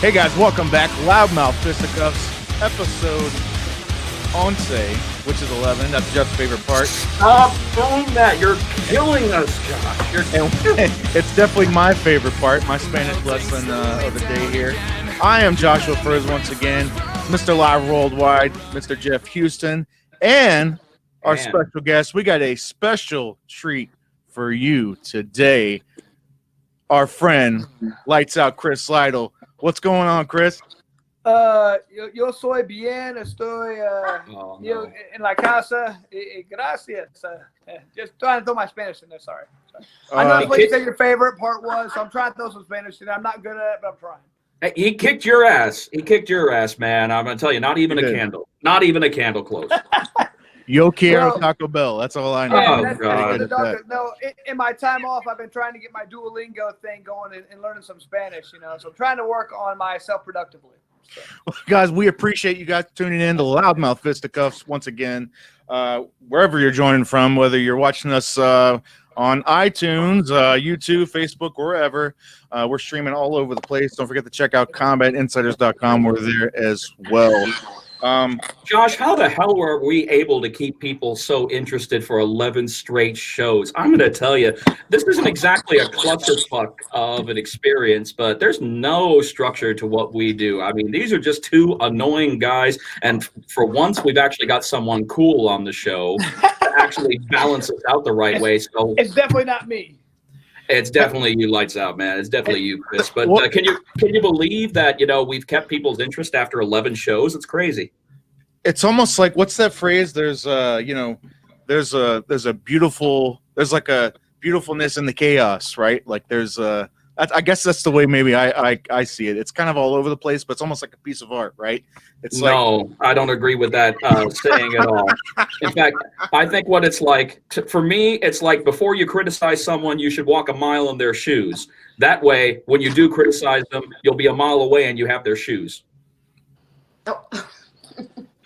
Hey guys, welcome back. Loudmouth Fisticuffs, episode 11, which is 11. That's Jeff's favorite part. Stop doing that. You're killing us, Josh. It's definitely my favorite part, my Spanish lesson of the day here. I am Joshua Fers once again, Mr. Live Worldwide, Mr. Jeff Houston, and our special guest. We got a special treat for you today. Our friend, Lights Out Chris Lytle. What's going on, Chris? Yo soy bien, estoy en la casa. Gracias. Just trying to throw my Spanish in there. Sorry. I know what you said your favorite part was, so I'm trying to throw some Spanish in there. I'm not good at it, but I'm trying. He kicked your ass. He kicked your ass, man. I'm gonna tell you, not even a candle. Not even a candle close. Yo quiero Taco Bell. That's all I know. Oh, God. No, in my time off, I've been trying to get my Duolingo thing going and learning some Spanish, So I'm trying to work on myself productively. So. Well, guys, we appreciate you guys tuning in to Loudmouth Fisticuffs once again. Wherever you're joining from, whether you're watching us on iTunes, YouTube, Facebook, wherever, we're streaming all over the place. Don't forget to check out combatinsiders.com. We're there as well. Josh, how the hell were we able to keep people so interested for 11 straight shows? I'm going to tell you, this isn't exactly a clusterfuck of an experience, but there's no structure to what we do. I mean, these are just two annoying guys, and for once, we've actually got someone cool on the show to actually balance us out the right way. So it's definitely not me. It's definitely you, Lights Out, man. It's definitely you, Chris. But can you believe that we've kept people's interest after 11 shows? It's crazy. It's almost like, what's that phrase? There's like a beautifulness in the chaos, right? Like I guess that's the way maybe I see it. It's kind of all over the place, but it's almost like a piece of art, right? I don't agree with that saying at all. In fact, I think what it's like, for me, it's like before you criticize someone, you should walk a mile in their shoes. That way, when you do criticize them, you'll be a mile away and you have their shoes. Oh.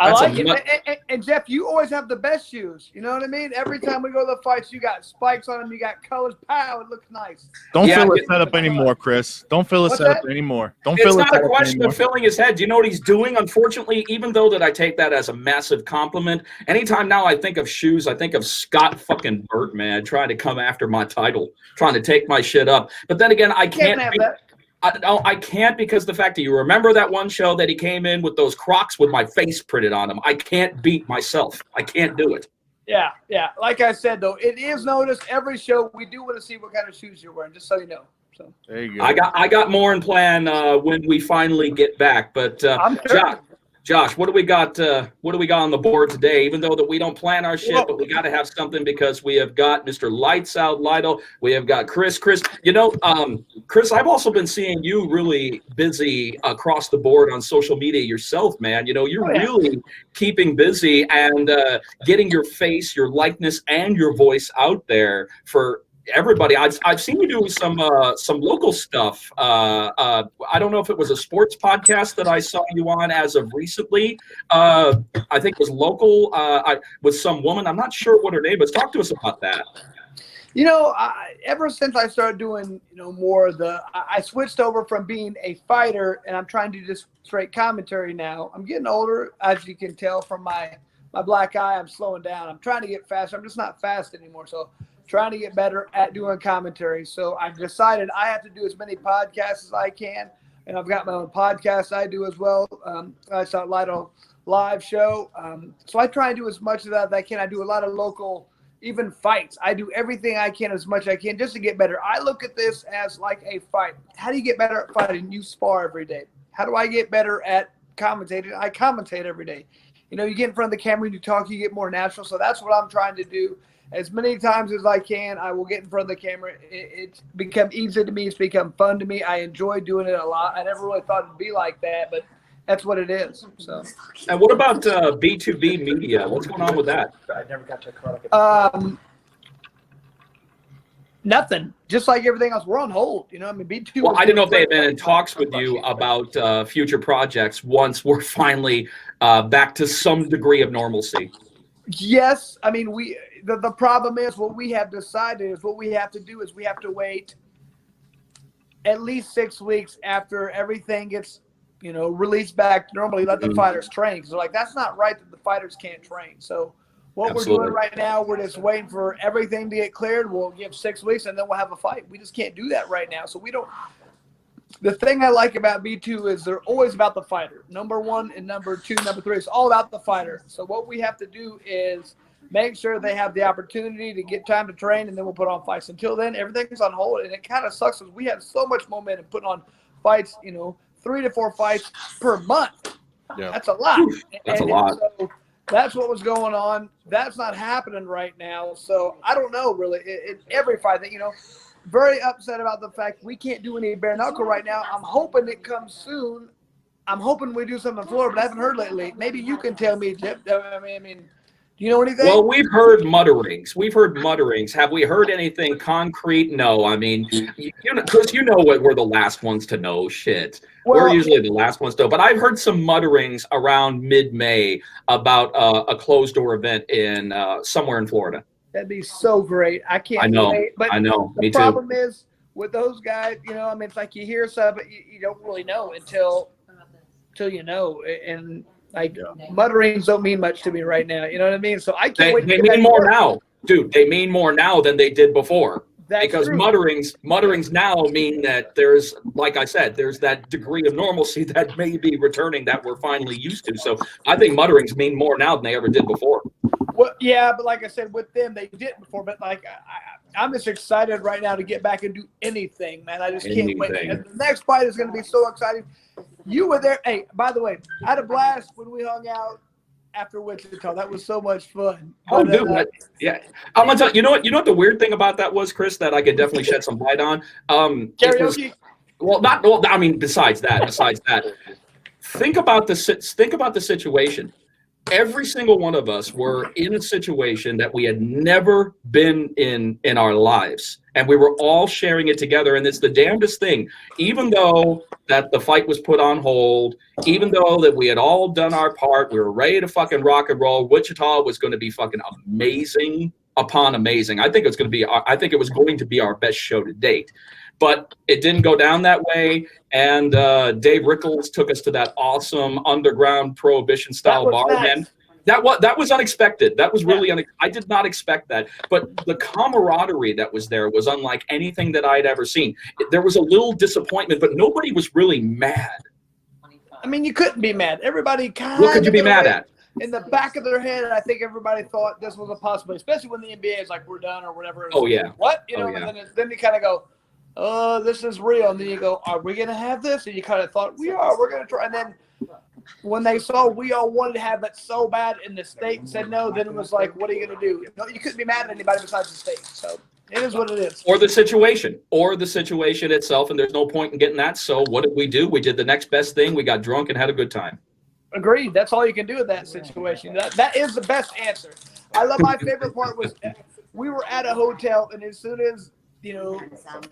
I like it. And Jeff, you always have the best shoes. You know what I mean? Every time we go to the fights, you got spikes on them. You got colors. Pow, it looks nice. Don't fill his head up anymore, Chris. Don't fill his head up anymore. It's not a question of filling his head. Do you know what he's doing? Unfortunately, even though that I take that as a massive compliment, anytime now I think of shoes, I think of Scott fucking Burt, man, trying to come after my title, trying to take my shit up. But then again, I can't have that. I can't, because the fact that you remember that one show that he came in with those Crocs with my face printed on them. I can't beat myself. I can't do it. Yeah. Like I said, though, it is noticed every show. We do want to see what kind of shoes you're wearing, just so you know. So there you go. I got more in plan when we finally get back. But Josh, what do we got? What do we got on the board today? Even though that we don't plan our shit, but we got to have something, because we have got Mr. Lights Out Lytle. We have got Chris. Chris, I've also been seeing you really busy across the board on social media yourself, man. You're really keeping busy and getting your face, your likeness, and your voice out there for everybody. I've seen you doing some local stuff. I don't know if it was a sports podcast that I saw you on as of recently. I think it was local with some woman. I'm not sure what her name is. Talk to us about that. Ever since I started doing more of I switched over from being a fighter, and I'm trying to do just straight commentary now. I'm getting older, as you can tell from my black eye. I'm slowing down. I'm trying to get faster. I'm just not fast anymore. So trying to get better at doing commentary. So I've decided I have to do as many podcasts as I can. And I've got my own podcast I do as well. I saw Lytle live show. So I try and do as much of that as I can. I do a lot of local, even fights. I do everything I can, as much as I can, just to get better. I look at this as like a fight. How do you get better at fighting? You spar every day. How do I get better at commentating? I commentate every day. You get in front of the camera and you talk, you get more natural. So that's what I'm trying to do. As many times as I can, I will get in front of the camera. It's become easy to me. It's become fun to me. I enjoy doing it a lot. I never really thought it'd be like that, but that's what it is. So. And what about B2B media? What's going on with that? I never got to nothing. Just like everything else, we're on hold. B2. Well, I didn't know if they had been in talks with you about future projects once we're finally back to some degree of normalcy. Yes. I mean, the problem is what we have decided is what we have to do is we have to wait at least 6 weeks after everything gets release back normally, let the fighters train. Because like that's not right that the fighters can't train. So what we're doing right now, we're just waiting for everything to get cleared. We'll give 6 weeks and then we'll have a fight. We just can't do that right now. So we don't. The thing I like about B2 is they're always about the fighter. Number 1 and number 2, number 3. It's all about the fighter. So what we have to do is make sure they have the opportunity to get time to train, and then we'll put on fights. Until then, everything's on hold, and it kind of sucks because we have so much momentum putting on fights, 3 to 4 fights per month. Yeah. That's a lot. That's a lot. So that's what was going on. That's not happening right now. So I don't know, really. Every fight that, very upset about the fact we can't do any bare knuckle right now. I'm hoping it comes soon. I'm hoping we do something in Florida, but I haven't heard lately. Maybe you can tell me, Jeff. I mean, do you know anything? Well, we've heard mutterings. Have we heard anything concrete? No. I mean, Chris, we're the last ones to know shit. We're usually the last ones to know. But I've heard some mutterings around mid-May about a closed-door event in somewhere in Florida. That'd be so great. I can't wait. But I know. The problem is with those guys, it's like you hear stuff, but you don't really know until you know. And mutterings don't mean much to me right now. You know what I mean? So I can't wait. They mean more now, dude. They mean more now than they did before. Because true. mutterings now mean that there's, like I said, there's that degree of normalcy that may be returning that we're finally used to. So I think mutterings mean more now than they ever did before. Well, yeah, but like I said, with them, they didn't before. But like, I'm just excited right now to get back and do anything, man. I just can't wait. And the next fight is going to be so exciting. You were there. Hey, by the way, I had a blast when we hung out after Wichita. That was so much fun. Oh, dude, yeah. I'm gonna tell you. You know what the weird thing about that was, Chris, that I could definitely shed some light on. Karaoke. Besides that, think about the situation. Every single one of us were in a situation that we had never been in our lives, and we were all sharing it together. And it's the damnedest thing, even though that the fight was put on hold, even though that we had all done our part, we were ready to fucking rock and roll. Wichita was going to be fucking amazing upon amazing. I think it was going to be our best show to date. But it didn't go down that way, and Dave Rickles took us to that awesome underground prohibition-style bar. Nice. Man, that was unexpected. That was really I did not expect that. But the camaraderie that was there was unlike anything that I'd ever seen. There was a little disappointment, but nobody was really mad. I mean, you couldn't be mad. Everybody kind of. What could you be mad at? In the back of their head, I think everybody thought this was a possibility, especially when the NBA is like, we're done or whatever. Oh, yeah. What? And then you kind of go, oh, this is real. And then you go, are we going to have this? And you kind of thought, we're going to try. And then when they saw we all wanted to have it so bad and the state said no, then it was like, what are you going to do? No, you couldn't be mad at anybody besides the state. So it is what it is. Or the situation itself. And there's no point in getting that. So what did we do? We did the next best thing. We got drunk and had a good time. Agreed. That's all you can do with that situation. That is the best answer. I love my favorite part was we were at a hotel, and as soon as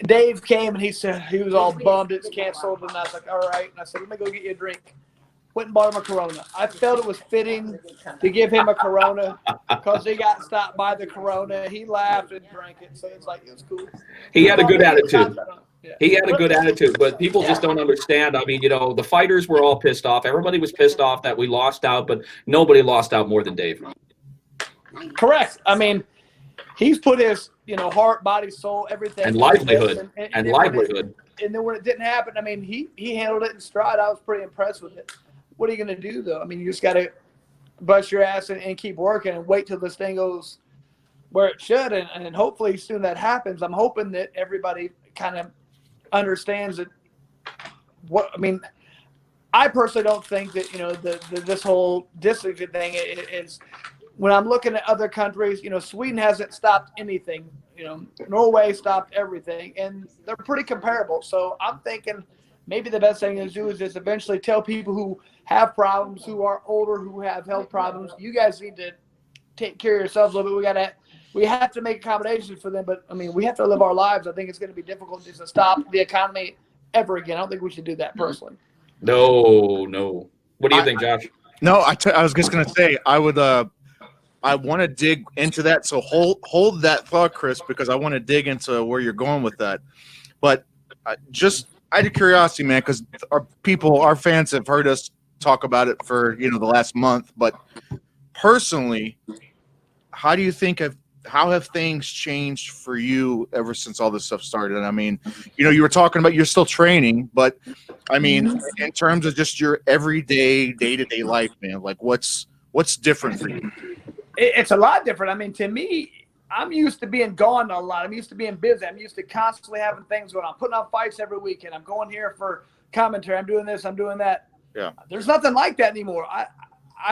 Dave came and he said he was all bummed it's canceled, and I was like, all right. And I said, let me go get you a drink. Went and bought him a Corona. I felt it was fitting to give him a Corona because he got stopped by the Corona. He laughed and drank it, so it's like it was cool. He had a good attitude. He had a good attitude, but people just don't understand. I mean, the fighters were all pissed off. Everybody was pissed off that we lost out, but nobody lost out more than Dave. Correct. I mean, he's put his, heart, body, soul, everything. And livelihood. And livelihood. And then when it didn't happen, I mean, he handled it in stride. I was pretty impressed with it. What are you going to do, though? I mean, you just got to bust your ass and keep working and wait till this thing goes where it should. And hopefully soon that happens. I'm hoping that everybody kind of understands that I personally don't think that this whole distance thing is when I'm looking at other countries, Sweden hasn't stopped anything, Norway stopped everything, and they're pretty comparable. So I'm thinking maybe the best thing to do is just eventually tell people who have problems, who are older, who have health problems, you guys need to take care of yourselves a little bit. We have to make accommodations for them, but I mean, we have to live our lives. I think it's going to be difficult just to stop the economy ever again. I don't think we should do that personally. No. What do you think, Josh? No, I was just going to say I would. I want to dig into that. So hold that thought, Chris, because I want to dig into where you're going with that. But just out of curiosity, man, because our fans have heard us talk about it for the last month. But personally, how do you think how have things changed for you ever since all this stuff started? I mean, you were talking about you're still training, but I mean, in terms of just your everyday, day-to-day life, man, like what's different for you? It's a lot different. I mean, to me, I'm used to being gone a lot. I'm used to being busy. I'm used to constantly having things going on. I'm putting on fights every weekend. I'm going here for commentary. I'm doing this. I'm doing that. Yeah. There's nothing like that anymore. I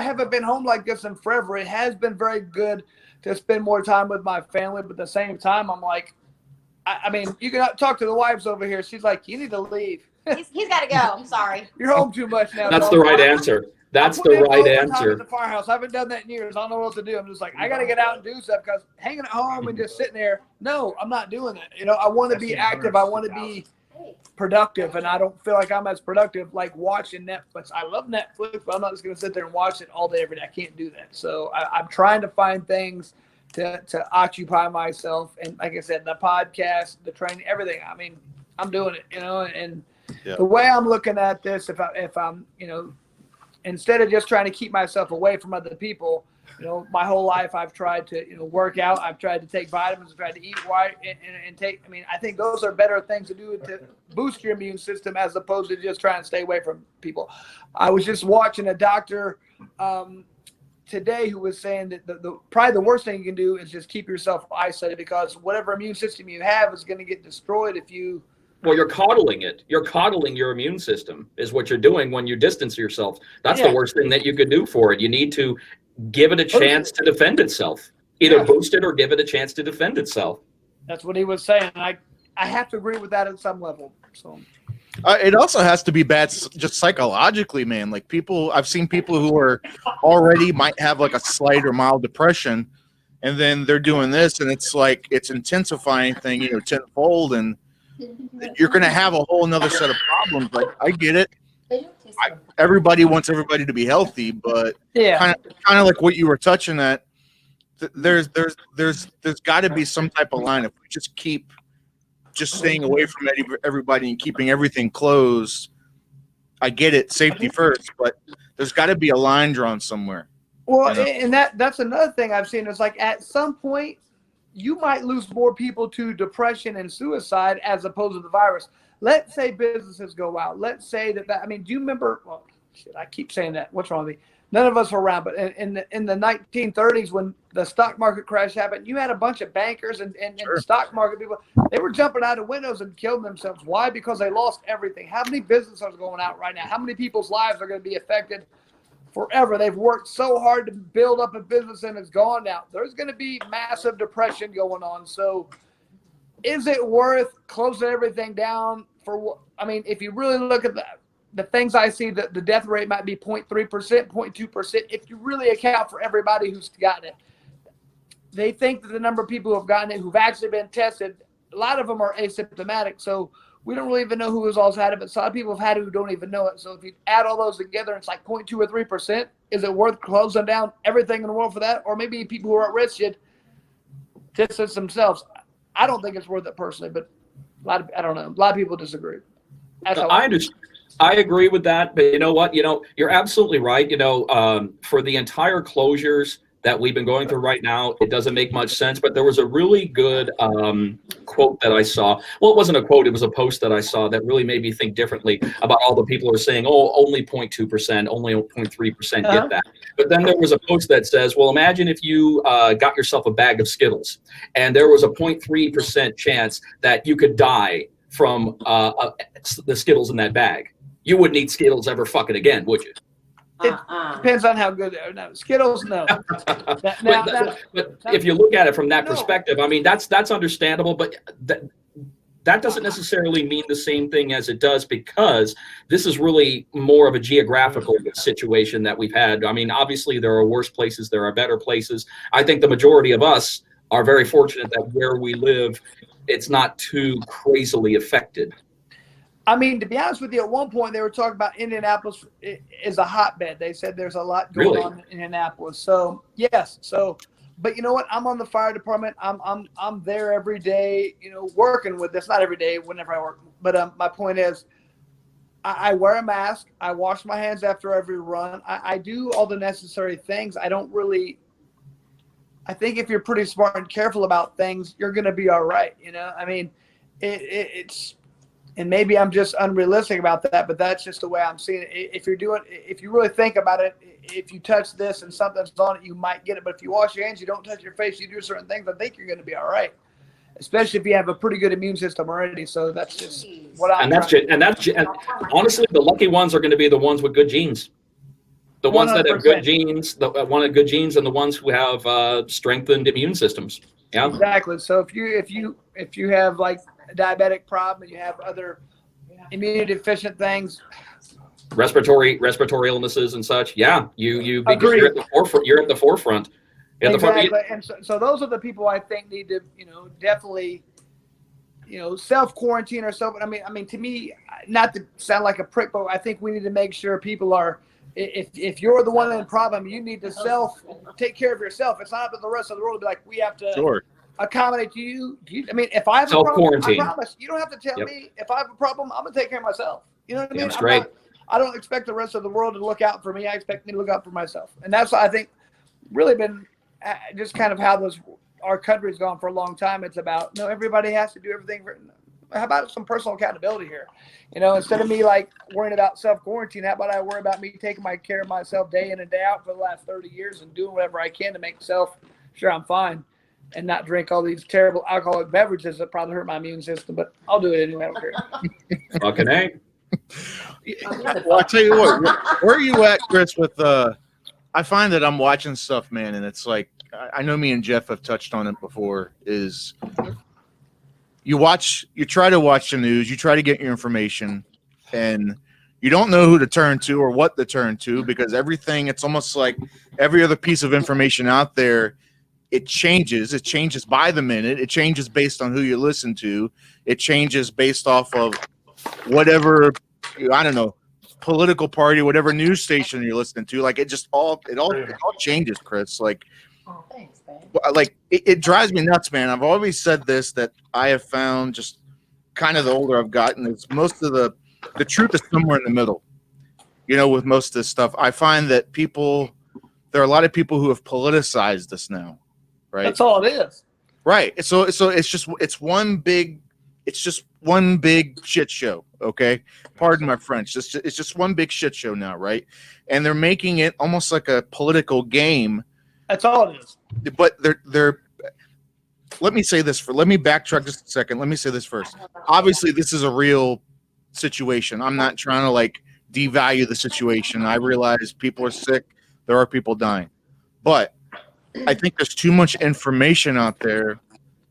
haven't been home like this in forever. It has been very good to spend more time with my family, but at the same time, I'm like, I mean, you can talk to the wives over here. She's like, you need to leave. He's got to go. I'm sorry. You're home too much now. That's the right answer. That's the right answer. At the firehouse. I haven't done that in years. I don't know what to do. I'm just like, I got to get out and do stuff because hanging at home and just sitting there, no, I'm not doing that. I want to be active. I want to be productive, and I don't feel like I'm as productive like watching Netflix. I love Netflix, but I'm not just going to sit there and watch it all day, every day. I can't do that. So I'm trying to find things to occupy myself. And like I said, the podcast, the training, everything. I mean, I'm doing it, and the way I'm looking at this, if I'm, instead of just trying to keep myself away from other people, my whole life I've tried to, work out. I've tried to take vitamins, I've tried to eat right and take, I think those are better things to do to boost your immune system as opposed to just trying to stay away from people. I was just watching a doctor today who was saying that probably the worst thing you can do is just keep yourself isolated because whatever immune system you have is going to get destroyed if you. Well, you're coddling it. You're coddling your immune system is what you're doing when you distance yourself. That's the worst thing that you could do for it. You need to give it a chance to defend itself. Either boost it or give it a chance to defend itself. That's what he was saying. I have to agree with that at some level. So it also has to be bad just psychologically, man. Like I've seen people who are already might have like a slight or mild depression, and then they're doing this, and it's like it's intensifying thing, tenfold, and you're going to have a whole nother set of problems. Like I get it. Everybody wants everybody to be healthy, but kind of like what you were touching at. There's got to be some type of line if we just keep staying away from everybody and keeping everything closed. I get it, safety first, but there's got to be a line drawn somewhere. Well, and that's another thing I've seen. It's like at some point you might lose more people to depression and suicide as opposed to the virus. Let's say businesses go out. Let's say that do you remember? Well, shit, I keep saying that. What's wrong with me? None of us were around, but in the 1930s when the stock market crash happened, you had a bunch of bankers and stock market people. They were jumping out of windows and killing themselves. Why? Because they lost everything. How many businesses are going out right now? How many people's lives are going to be affected forever? They've worked so hard to build up a business and it's gone now. There's going to be massive depression going on. So is it worth closing everything down for what? If you really look at the things I see, the death rate might be 0.3%, 0.2%. If you really account for everybody who's gotten it, they think that the number of people who have gotten it, who've actually been tested, a lot of them are asymptomatic. So we don't really even know who has also had it, but a lot of people have had it who don't even know it. So if you add all those together, it's like 0.2 or 3%. Is it worth closing down everything in the world for that? Or maybe people who are at risk should distance themselves. I don't think it's worth it personally, but I don't know. A lot of people disagree. I understand. I agree with that, but you know what? You're absolutely right. For the entire closures that we've been going through right now, it doesn't make much sense. But there was a really good quote that I saw. Well, it wasn't a quote. It was a post that I saw that really made me think differently about all the people who are saying, oh, only 0.2%, only 0.3% get that. But then there was a post that says, well, imagine if you got yourself a bag of Skittles and there was a 0.3% chance that you could die from the Skittles in that bag. You wouldn't eat Skittles ever fucking again, would you? It depends on how good they are. No, Skittles, no. But if you look at it from that perspective, that's understandable, but that doesn't necessarily mean the same thing as it does, because this is really more of a geographical situation that we've had. Obviously there are worse places, there are better places. I think the majority of us are very fortunate that where we live, it's not too crazily affected. To be honest with you, at one point they were talking about Indianapolis is a hotbed. They said there's a lot going on in Indianapolis. So yes. But you know what? I'm on the fire department. I'm there every day, working with this. Not every day, whenever I work, But my point is, I wear a mask. I wash my hands after every run. I do all the necessary things. I don't really. I think if you're pretty smart and careful about things, you're going to be all right. I mean, it's, and maybe I'm just unrealistic about that, but that's just the way I'm seeing it. If you really think about it, if you touch this and something's on it, you might get it. But if you wash your hands, you don't touch your face, you do certain things, I think you're going to be all right. Especially if you have a pretty good immune system already. So that's just what I'm. And honestly, the lucky ones are going to be the ones with good genes. The ones that have good genes, the one with good genes, and the ones who have strengthened immune systems. Yeah, exactly. So if you have like a diabetic problem and you have other immunity deficient things, respiratory illnesses and such. Yeah, you because you're at the forefront. You're at the forefront. Exactly. And so those are the people I think need to definitely self quarantine or self. I mean, to me, not to sound like a prick, but I think we need to make sure people are. If you're the one in the problem, you need to take care of yourself. It's not up to the rest of the world to be like, we have to accommodate you. I mean, if I have a problem, I promise you don't have to tell me. If I have a problem, I'm gonna take care of myself. You know what I mean? That's great. I don't expect the rest of the world to look out for me. I expect me to look out for myself, and that's what I think really been just kind of how our country's gone for a long time. It's about everybody has to do everything. How about some personal accountability here? Instead of me like worrying about self-quarantine, how about I worry about me taking care of myself day in and day out for the last 30 years and doing whatever I can to make sure I'm fine and not drink all these terrible alcoholic beverages that probably hurt my immune system, but I'll do it anyway. I don't care. Fucking A. Well, I tell you what, where are you at, Chris, with I find that I'm watching stuff, man, and it's like, I know me and Jeff have touched on it before, is you try to watch the news, you try to get your information, and you don't know who to turn to or what to turn to, because it's almost like every other piece of information out there, it changes by the minute, it changes based on who you listen to, it changes based off of whatever, I don't know, political party, whatever news station you're listening to. Like, it all changes, Chris. Like, thanks, babe. Like it drives me nuts, man. I've always said this, that I have found, just kind of the older I've gotten, is most of the truth is somewhere in the middle. With most of this stuff, I find that there are a lot of people who have politicized this now, right? That's all it is. Right. So it's one big shit show. Okay. Pardon my French. It's just one big shit show now. Right. And they're making it almost like a political game. That's all it is. But let me backtrack just a second. Let me say this first. Obviously, this is a real situation. I'm not trying to like devalue the situation. I realize people are sick. There are people dying. But I think there's too much information out there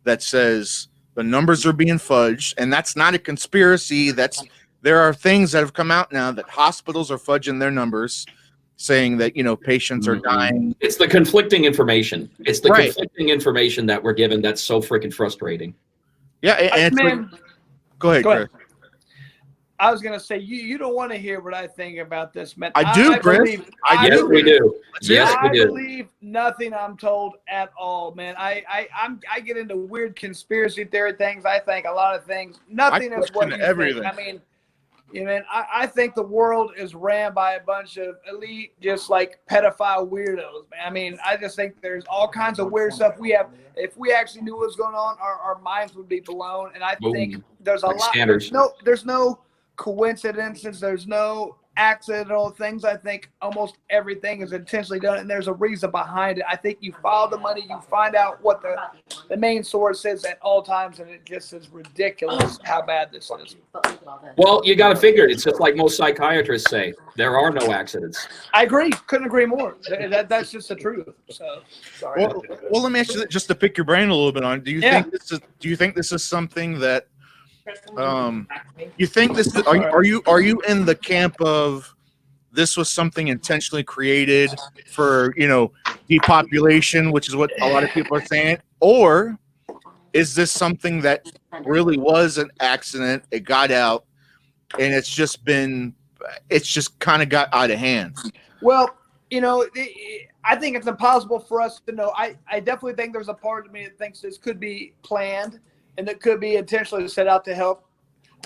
that says the numbers are being fudged, and that's not a conspiracy. There are things that have come out now that hospitals are fudging their numbers, saying that patients are dying. It's the conflicting information. It's the conflicting information that we're given that's so freaking frustrating. Yeah, and go ahead, Chris. I was gonna say you don't want to hear what I think about this, man. I do, Chris. Yes, we do. Yes, we do. I believe nothing I'm told at all, man. I get into weird conspiracy theory things. I think a lot of things. Nothing is what you think. I mean, I think the world is ran by a bunch of elite, just like pedophile weirdos, man. I mean, I just think there's all kinds of weird stuff. If we actually knew what was going on, our minds would be blown. And I think there's a lot. There's no coincidences. There's no accidental things. I think almost everything is intentionally done, and there's a reason behind it. I think you follow the money, you find out what the main source is at all times, and it just is ridiculous how bad this is. Well, you got to figure it. It's just like most psychiatrists say, there are no accidents. I agree. Couldn't agree more. That's just the truth. So sorry. Well, let me ask you, just to pick your brain a little bit on it. Do you think this is something that you think this is, are you in the camp of this was something intentionally created for depopulation, which is what a lot of people are saying, or is this something that really was an accident, it got out, and it's just kind of got out of hand? Well, I think it's impossible for us to know. I definitely think there's a part of me that thinks this could be planned and that could be intentionally set out to help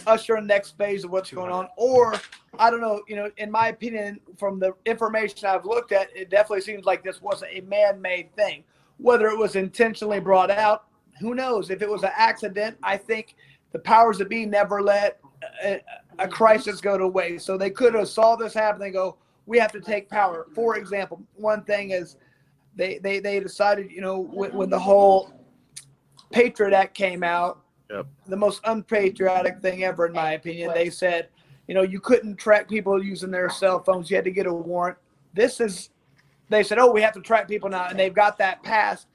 usher in the next phase of what's going on. Or, I don't know, in my opinion, from the information I've looked at, it definitely seems like this wasn't a man-made thing. Whether it was intentionally brought out, who knows? If it was an accident, I think the powers that be never let a crisis go to waste. So they could have saw this happen and go, we have to take power. For example, one thing is they decided, when the whole Patriot Act came out, the most unpatriotic thing ever, in my opinion, they said, you couldn't track people using their cell phones. You had to get a warrant. They said, we have to track people now. And they've got that passed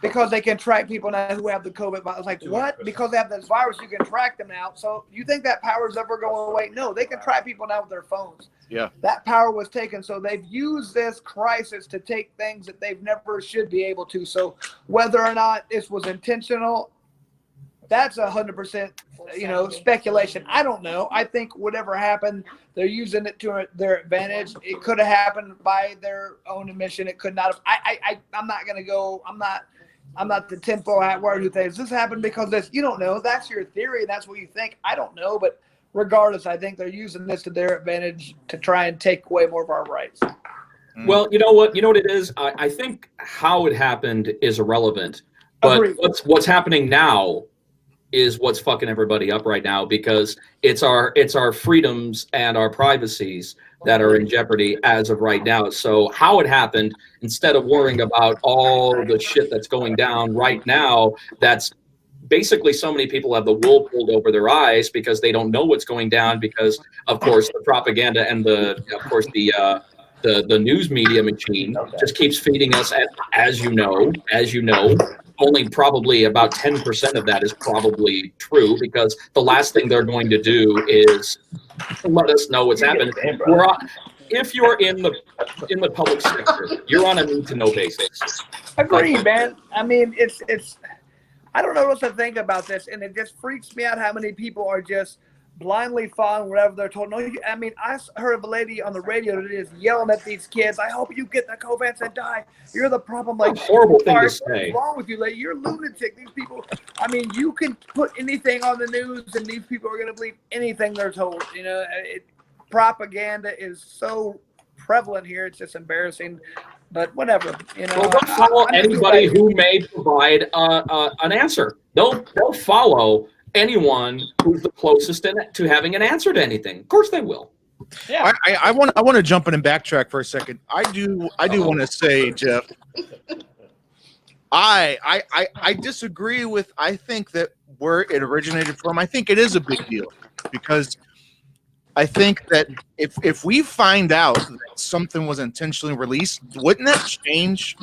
because they can track people now who have the COVID virus. I was like, what? Because they have this virus, you can track them now. So you think that power is ever going away? No, they can track people now with their phones. Yeah. That power was taken. So they've used this crisis to take things that they've never should be able to. So whether or not this was intentional, that's 100%, speculation. I don't know. I think whatever happened, they're using it to their advantage. It could have happened by their own admission. It could not have. I'm not going to go. I'm not the tinfoil hat word who thinks this happened because this. You don't know. That's your theory. That's what you think. I don't know. But regardless, I think they're using this to their advantage to try and take away more of our rights. Well, you know what? You know what it is? I think how it happened is irrelevant. But Agreed. what's happening now is what's fucking everybody up right now, because it's our freedoms and our privacies that are in jeopardy as of right now. So how it happened, instead of worrying about all the shit that's going down right now, that's basically so many people have the wool pulled over their eyes because they don't know what's going down because, of course, the propaganda and the news media machine just keeps feeding us, as you know, only probably about 10% of that is probably true, because the last thing they're going to do is let us know what's happening. If you're in the public sector, you're on a need-to-know basis. Agreed, man. I mean, it's I don't know what to think about this, and it just freaks me out how many people are just blindly following whatever they're told. No, I mean, I heard of a lady on the radio that is yelling at these kids, I hope you get the COVID and die. You're the problem. Like, horrible thing to say. What's wrong with you, lady? You're a lunatic. These people, I mean, you can put anything on the news and these people are going to believe anything they're told. Propaganda is so prevalent here. It's just embarrassing. But whatever, Well, don't follow anybody who may provide an answer. They'll follow anyone who's the closest to having an answer to anything. Of course they will. Yeah. I want to jump in and backtrack for a second. I do want to say, Jeff, I disagree with, I think that where it originated from, I think it is a big deal, because I think that if we find out that something was intentionally released, wouldn't that change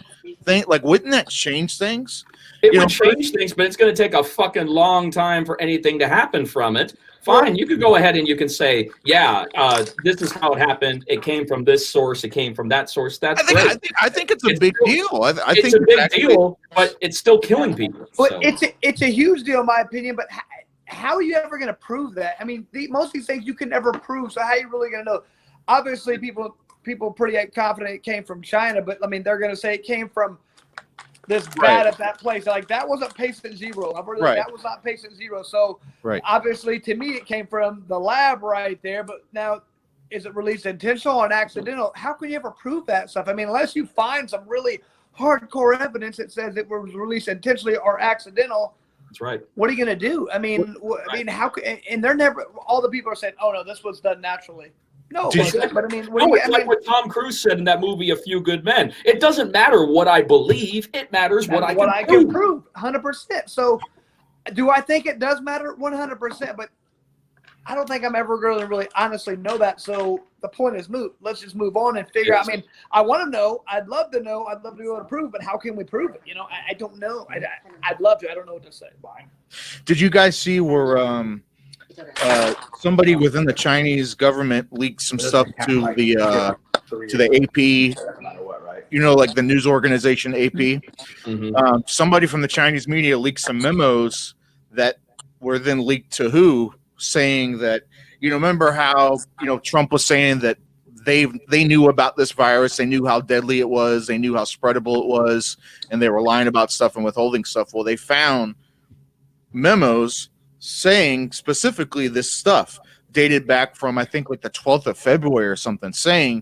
things? Like, wouldn't that change things? It would change things, but it's going to take a fucking long time for anything to happen from it. Fine, you could go ahead and you can say, yeah, this is how it happened. It came from this source. It came from that source. That's great. I think it's a big deal. I think it's a big deal, but it's still killing people. But so. it's a huge deal, in my opinion. But how are you ever going to prove that? I mean, most of these things you can never prove. So how are you really going to know? Obviously, people pretty confident it came from China, but I mean, they're going to say it came from this bad at that place. Like, that wasn't patient zero. I've heard that was not patient zero. So obviously, to me, it came from the lab right there. But now, is it released intentional or accidental? How can you ever prove that stuff? I mean, unless you find some really hardcore evidence that says it was released intentionally or accidental. That's right. What are you going to do? I mean, how can, and they're never, all the people are saying, oh no, this was done naturally. No, but I mean, what Tom Cruise said in that movie, A Few Good Men. It doesn't matter what I believe; it matters what I can prove. 100%. So, do I think it does matter? 100%. But I don't think I'm ever going to really honestly know that. So the point is moot. Let's just move on and figure out. I mean, I want to know. I'd love to know. I'd love to be able to prove. But how can we prove it? I don't know. I'd love to. I don't know what to say. Bye. Did you guys see where somebody within the Chinese government leaked some stuff to the AP, like the news organization AP? Mm-hmm. Somebody from the Chinese media leaked some memos that were then leaked to WHO, saying that, remember how, Trump was saying that they knew about this virus, they knew how deadly it was, they knew how spreadable it was, and they were lying about stuff and withholding stuff. Well, they found memos saying specifically this stuff dated back from, I think, like the 12th of February or something, saying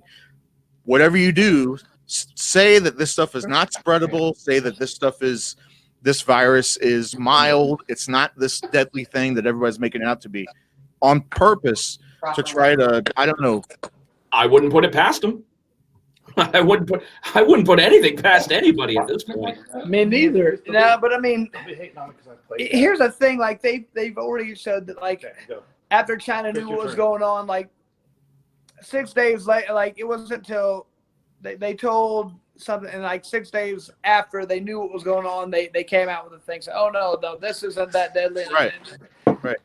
whatever you do, say that this stuff is not spreadable, say that this virus is mild, it's not this deadly thing that everybody's making it out to be, on purpose to try to, I don't know. I wouldn't put it past them. I wouldn't put anything past anybody at this point. Me neither. No, but I mean, here's the thing. Like they've already said that, like, after China knew what was going on, like 6 days later, like it wasn't until they told something, and like 6 days after they knew what was going on, they came out with the thing. So, oh no, this isn't that deadly. Right.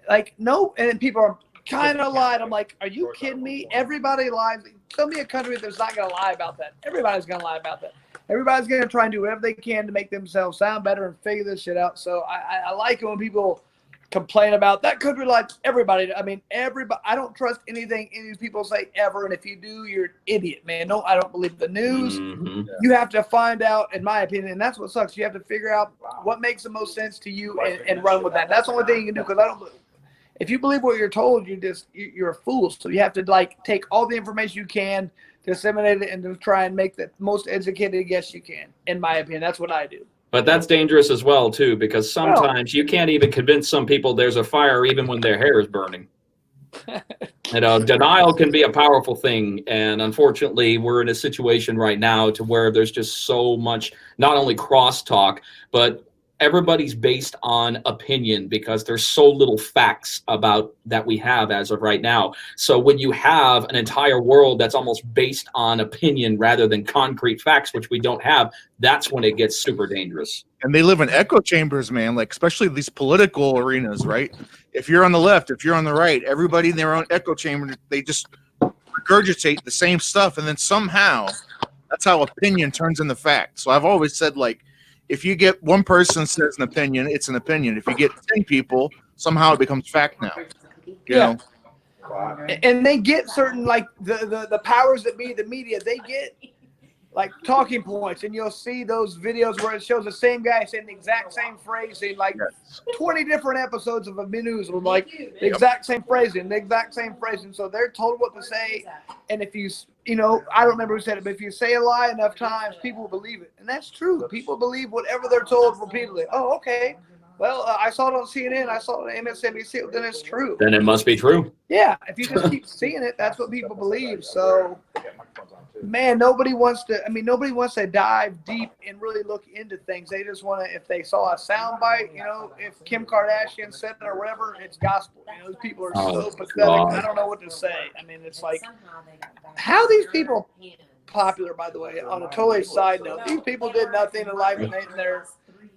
Like no, and then people are kind of lied. I'm like, are you kidding me? Everybody lies. Tell me a country that's not going to lie about that. Everybody's going to lie about that. Everybody's going to try and do whatever they can to make themselves sound better and figure this shit out. So I like it when people complain about that country lied. Everybody. I mean, everybody. I don't trust anything any people say ever. And if you do, you're an idiot, man. No, I don't believe the news. Mm-hmm. You have to find out, in my opinion, and that's what sucks. You have to figure out what makes the most sense to you and run with that. That's the only thing you can do, because I don't. If you believe what you're told, you're a fool. So you have to like take all the information you can, disseminate it, and to try and make the most educated guess you can. In my opinion, that's what I do. But that's dangerous as well too, because sometimes you can't even convince some people there's a fire even when their hair is burning. Denial can be a powerful thing, and unfortunately, we're in a situation right now to where there's just so much, not only crosstalk, but everybody's based on opinion, because there's so little facts about that we have as of right now. So when you have an entire world that's almost based on opinion rather than concrete facts, which we don't have, that's when it gets super dangerous. And they live in echo chambers, man, like especially these political arenas, right? If you're on the left, if you're on the right, everybody in their own echo chamber, they just regurgitate the same stuff. And then somehow that's how opinion turns into fact. So I've always said, like, if you get one person says an opinion, it's an opinion. If you get 10 people, somehow it becomes fact now. You know? And they get certain, like the powers that be, the media, they get like talking points, and you'll see those videos where it shows the same guy saying the exact same phrasing, like 20 different episodes of a news with like the exact same phrasing, So they're told what to say, and if you I don't remember who said it, but if you say a lie enough times, people will believe it, and that's true. People believe whatever they're told repeatedly. Oh, okay. Well, I saw it on CNN. I saw it on MSNBC. Then it's true. Then it must be true. Yeah, if you just keep seeing it, that's what people believe. So, man, nobody wants to dive deep and really look into things. They just want to, if they saw a soundbite, if Kim Kardashian said it or whatever, it's gospel. Those people are so pathetic. God. I don't know what to say. I mean, it's like, how these people popular, by the way, on a totally side note. These people did nothing in life, and they're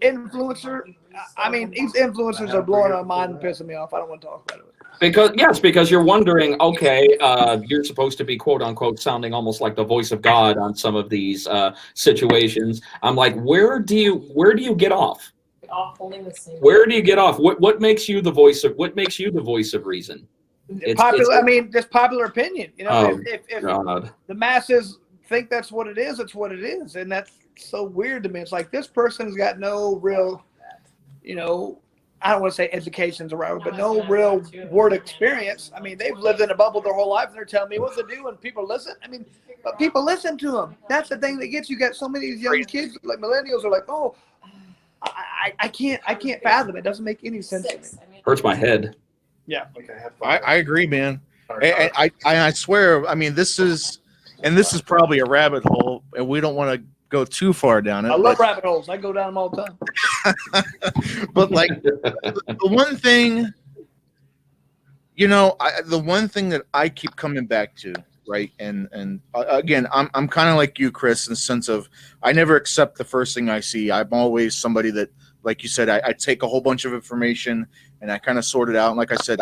influencer. I mean, these influencers are blowing my mind and pissing me off. I don't want to talk about it. Because you're wondering, okay, you're supposed to be quote unquote sounding almost like the voice of God on some of these situations. I'm like, where do you get off? Where do you get off? What makes you the voice of reason? Just popular opinion. If the masses think that's what it is, it's what it is, and that's so weird to me. It's like this person's got no real, I don't want to say education's around, but no real word experience. I mean, they've lived in a bubble their whole life, and they're telling me what to do, and people listen. I mean, but people listen to them. That's the thing that gets you. Got so many of these young kids, like millennials, are like, oh, I can't fathom it. Doesn't make any sense to me. Hurts my head. Yeah. I agree, man. And I swear, I mean, this is probably a rabbit hole, and we don't want to go too far down it. I love rabbit holes. I go down them all the time. But like the one thing, the one thing that I keep coming back to, right? And again, I'm kind of like you, Chris, in the sense of I never accept the first thing I see. I'm always somebody that, like you said, I take a whole bunch of information and I kind of sort it out. And like I said,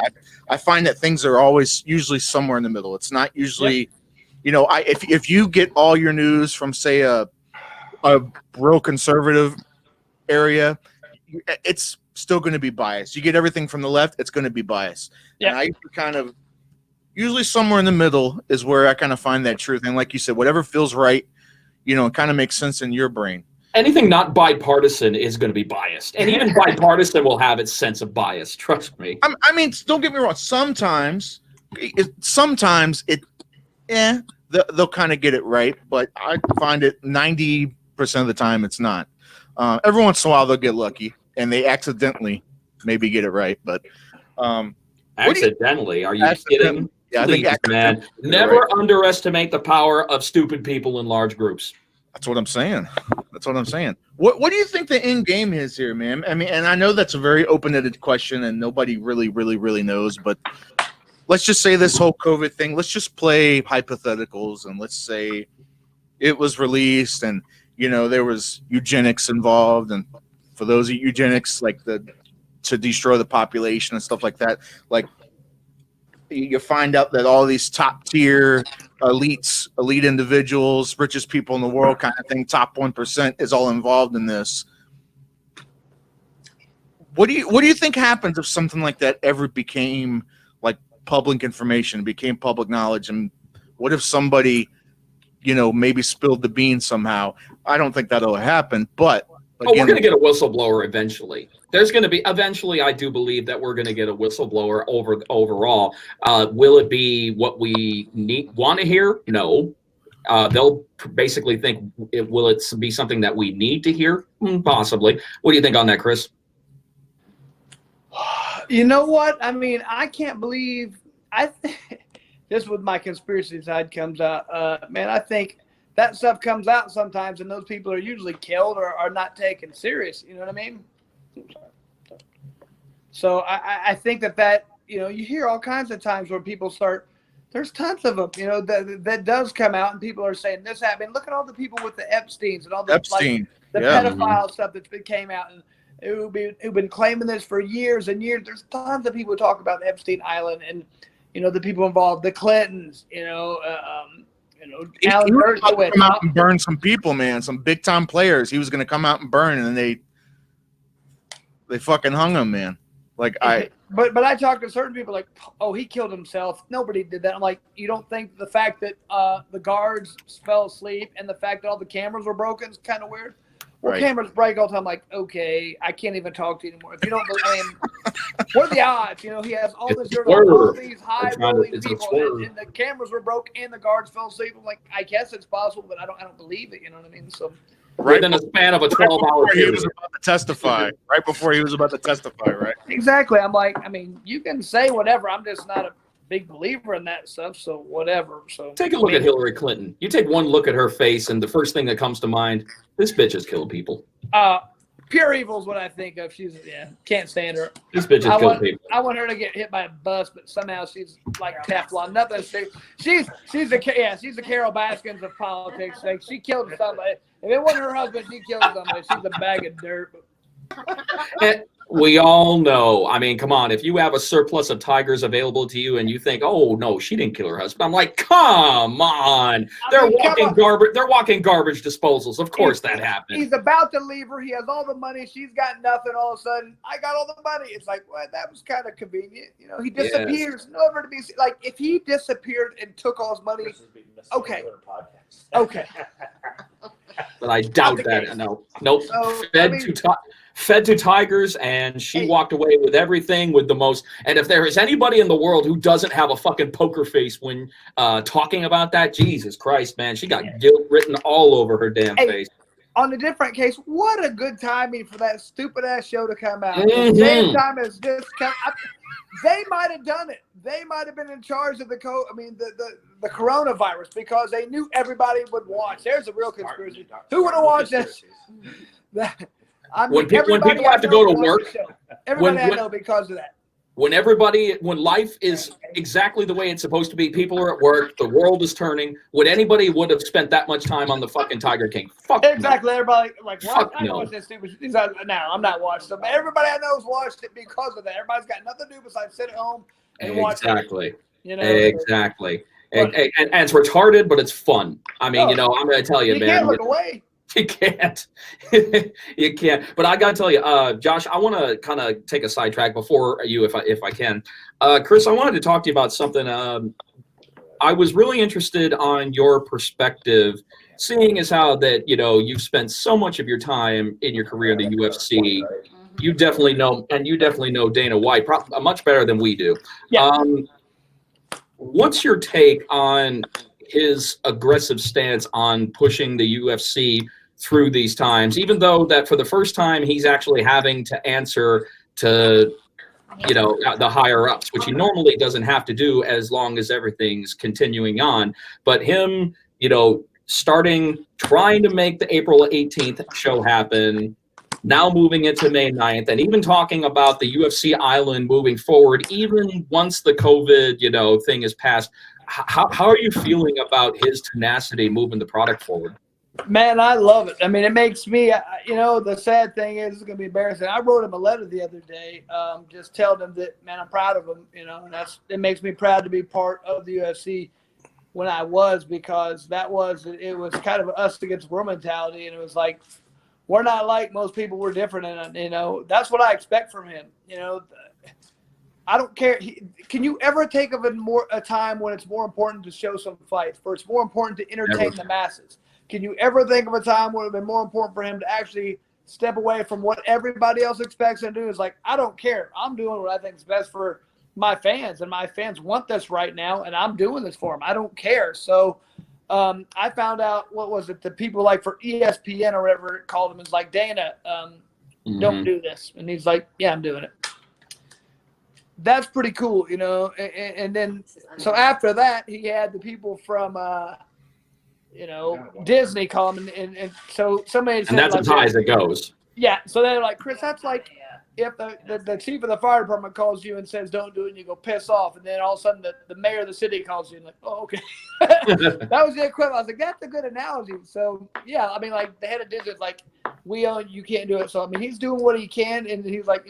I find that things are always usually somewhere in the middle. It's not usually, if you get all your news from, say, a real conservative area, it's still going to be biased. You get everything from the left, it's going to be biased. Yeah. And I kind of usually somewhere in the middle is where I kind of find that truth. And like you said, whatever feels right, it kind of makes sense in your brain. anything not bipartisan is going to be biased, and even bipartisan will have its sense of bias. Trust me. I mean, don't get me wrong. Sometimes they'll kind of get it right, but I find it 90% of the time it's not. Every once in a while they'll get lucky and they accidentally maybe get it right, but accidentally? Are you kidding? Yeah, please, I think man. Never underestimate the power of stupid people in large groups. That's what I'm saying. What do you think the end game is here, man? I mean, and I know that's a very open-ended question, and nobody really knows. But let's just say this whole COVID thing. Let's just play hypotheticals, and let's say it was released, and there was eugenics involved, and for those eugenics, like to destroy the population and stuff like that, like. You find out that all these top tier elite individuals, richest people in the world kind of thing, top 1% is all involved in this. What do you think happens if something like that ever became like public information, became public knowledge? And what if somebody, maybe spilled the beans somehow? I don't think that'll happen, but we're going to get a whistleblower eventually. There's going to be eventually. I do believe that we're going to get a whistleblower overall. Will it be what we want to hear? No. They'll basically think, will it be something that we need to hear? Possibly. What do you think on that, Chris? You know what? I mean, I can't believe this with my conspiracy side comes out. Man, I think that stuff comes out sometimes, and those people are usually killed or are not taken serious. You know what I mean? So I think that you hear all kinds of times where people start. There's tons of them, that does come out, and people are saying this happened. Look at all the people with the Epsteins and all the pedophile stuff that came out, and who've been claiming this for years and years. There's tons of people who talk about Epstein Island and the people involved, the Clintons, Alan was going to come out and burn some people, man, some big time players. He was going to come out and burn, and then they fucking hung him, man. But I talked to certain people like, oh, he killed himself. Nobody did that. I'm like, you don't think the fact that the guards fell asleep and the fact that all the cameras were broken is kind of weird? Well, right. Cameras break all the time. Like, okay, I can't even talk to you anymore. If you don't believe, what are the odds? He has all this dirt on all these high-rolling people, and the cameras were broke and the guards fell asleep. I'm like, I guess it's possible, but I don't believe it. You know what I mean? So. Right in the span of a 12-hour period. He was about to testify. Right before he was about to testify, right? Exactly. I'm like, you can say whatever. I'm just not a big believer in that stuff, so whatever. So take a look at Hillary Clinton. You take one look at her face, and the first thing that comes to mind, this bitch has killed people. Pure evil is what I think of. She's can't stand her. This bitch has killed people. I want her to get hit by a bus, but somehow she's like Teflon. Nothing. She's the Carol Baskins of politics. Like, she killed somebody. If it wasn't her husband, she killed somebody. She's a bag of dirt. And we all know. I mean, come on. If you have a surplus of tigers available to you and you think, oh, no, she didn't kill her husband. I'm like, come on. They're walking garbage disposals. Of course that happened. He's about to leave her. He has all the money. She's got nothing. All of a sudden, I got all the money. It's like, well, that was kind of convenient. He disappears. Yes. Never to be seen. Like, if he disappeared and took all his money, okay. But I doubt that. No. Nope. So, fed to tigers, and she walked away with everything, with the most. And if there is anybody in the world who doesn't have a fucking poker face when talking about that, Jesus Christ, man, she got guilt written all over her damn face. On a different case, what a good timing for that stupid ass show to come out. The same time as this they might have done it. They might have been in charge of the coronavirus because they knew everybody would watch. There's a real conspiracy. Who would have watched this? When people have to go to work, everybody I know because of that. When life is exactly the way it's supposed to be, people are at work, the world is turning. Would anybody would have spent that much time on the fucking Tiger King? Fuck exactly. No. Everybody like, fuck I watch this stupid. No, I'm not watching them. But everybody I know has watched it because of that. Everybody's got nothing to do besides sit at home and watch it. Exactly. Exactly. And it's retarded, but it's fun. I mean, I'm going to tell you, man. You can't look away. You can't. You can't. But I got to tell you, Josh, I want to kind of take a sidetrack before you, if I can. Chris, I wanted to talk to you about something. I was really interested on your perspective seeing as how that, you've spent so much of your time in your career in the UFC, you definitely know Dana White much better than we do. Yeah. What's your take on his aggressive stance on pushing the UFC through these times, even though that for the first time he's actually having to answer to the higher ups, which he normally doesn't have to do as long as everything's continuing on. But him, trying to make the April 18th show happen, now moving into May 9th, and even talking about the UFC Island moving forward, even once the COVID, thing is passed. How are you feeling about his tenacity moving the product forward? Man, I love it. I mean, it makes me, the sad thing is it's going to be embarrassing. I wrote him a letter the other day, just telling him that, man, I'm proud of him, and it makes me proud to be part of the UFC when I was, because it was kind of us against world mentality. And it was like, we're not like most people, we're different. And, that's what I expect from him. I don't care. Can you ever think of a time when it's more important to show some fights, where it's more important to entertain the masses? Can you ever think of a time when it would have been more important for him to actually step away from what everybody else expects him to do? It's like, I don't care. I'm doing what I think is best for my fans, and my fans want this right now, and I'm doing this for them. I don't care. So I found out, what was it, the people like for ESPN or whatever it called him, is like, Dana, don't do this. And he's like, yeah, I'm doing it. That's pretty cool, and then so after that, he had the people from Disney call him, and so somebody said, and that's as high as it goes. Yeah, so they're like, Chris, that's like if the chief of the fire department calls you and says don't do it, and you go piss off, and then all of a sudden the mayor of the city calls you and like, oh, okay. That was the equivalent. I was like, that's a good analogy. So yeah, I mean, like the head of Disney is like, we own, you can't do it. So I mean, he's doing what he can, and he's like,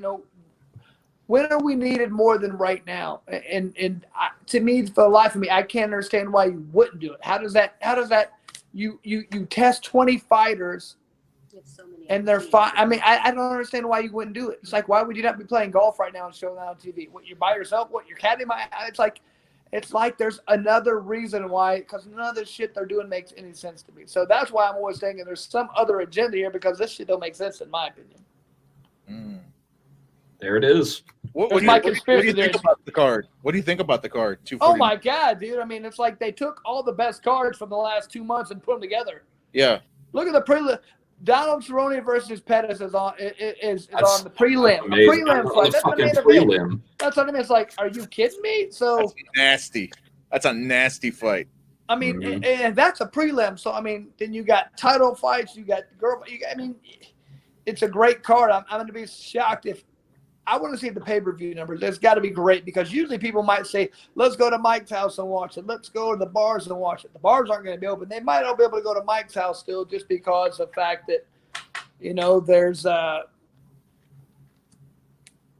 when are we needed more than right now? And to me, for the life of me, I can't understand why you wouldn't do it. How does that you test 20 fighters and they're fine? I mean, I don't understand why you wouldn't do it. It's like, why would you not be playing golf right now and showing that on TV? What, you're by yourself? What, you're caddying? It's like there's another reason why, because none of this shit they're doing makes any sense to me. So that's why I'm always thinking there's some other agenda here, because this shit don't make sense in my opinion. There it is. What do you think about the card? What do you think about the card? Oh my God, dude! I mean, it's like they took all the best cards from the last 2 months and put them together. Yeah. Look at the prelim. Donald Cerrone versus Pettis is on the prelim. A prelim fight. That's the main event. That's what I mean. It's like, are you kidding me? So that's nasty. That's a nasty fight. I mean, and that's a prelim. So I mean, then you got title fights. You got girl. I mean, it's a great card. I'm going to be shocked if. I want to see the pay-per-view numbers. It's got to be great, because usually people might say, let's go to Mike's house and watch it. Let's go to the bars and watch it. The bars aren't going to be open. They might not be able to go to Mike's house still, just because of the fact that, there's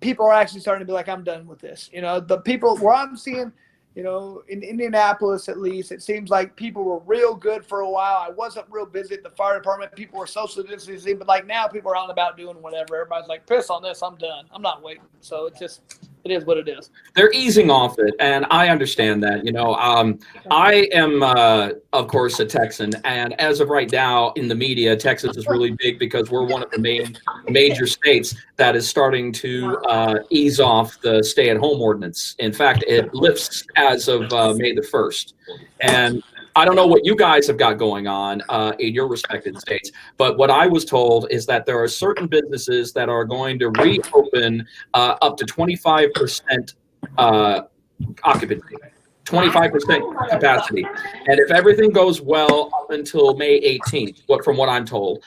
people are actually starting to be like, I'm done with this. The people where I'm seeing, in Indianapolis at least, it seems like people were real good for a while. I wasn't real busy at the fire department. People were social distancing, but like now people are out and about doing whatever. Everybody's like, piss on this, I'm done. I'm not waiting. So it is what it is. They're easing off it, and I understand that. I am, of course, a Texan, and as of right now in the media, Texas is really big because we're one of the major states that is starting to ease off the stay-at-home ordinance. In fact, it lifts as of May the 1st. And I don't know what you guys have got going on in your respective states, but what I was told is that there are certain businesses that are going to reopen up to 25% occupancy, 25% capacity. And if everything goes well up until May 18th, from what I'm told,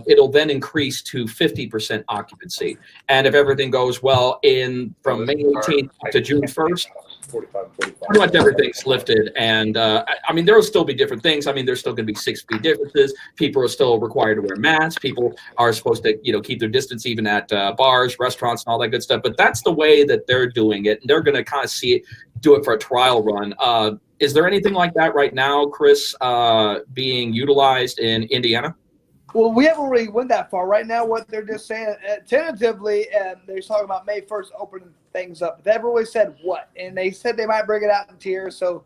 it'll then increase to 50% occupancy. And if everything goes well from May 18th to June 1st, pretty much everything's lifted. And I mean, there will still be different things. I mean, there's still going to be 6 feet differences. People are still required to wear masks. People are supposed to, keep their distance even at bars, restaurants, and all that good stuff. But that's the way that they're doing it. And they're going to kind of do it for a trial run. Is there anything like that right now, Chris, being utilized in Indiana? Well, we haven't really went that far. Right now, what they're just saying, tentatively, they're talking about May 1st opening things up. They haven't really said what. And they said they might bring it out in tiers. So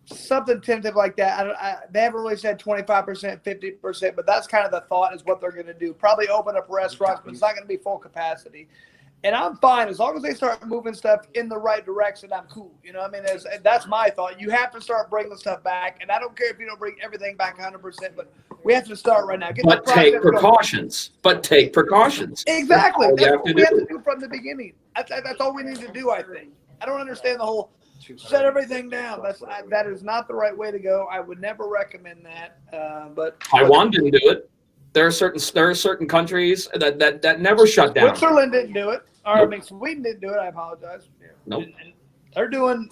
something tentative like that. They haven't really said 25%, 50%, but that's kind of the thought is what they're going to do. Probably open up restaurants, but it's not going to be full capacity. And I'm fine as long as they start moving stuff in the right direction. I'm cool. You know, what I mean, that's my thought. You have to start bringing stuff back, and I don't care if you don't bring everything back 100%, but we have to start right now. But take precautions. Exactly. That's what we have to do from the beginning. That's all we need to do. I think. I don't understand the whole shut everything down. That is not the right way to go. I would never recommend that. But Taiwan didn't do it. There are certain countries that never shut down. Switzerland didn't do it. Or nope. I mean, Sweden didn't do it. I apologize. Nope. They're doing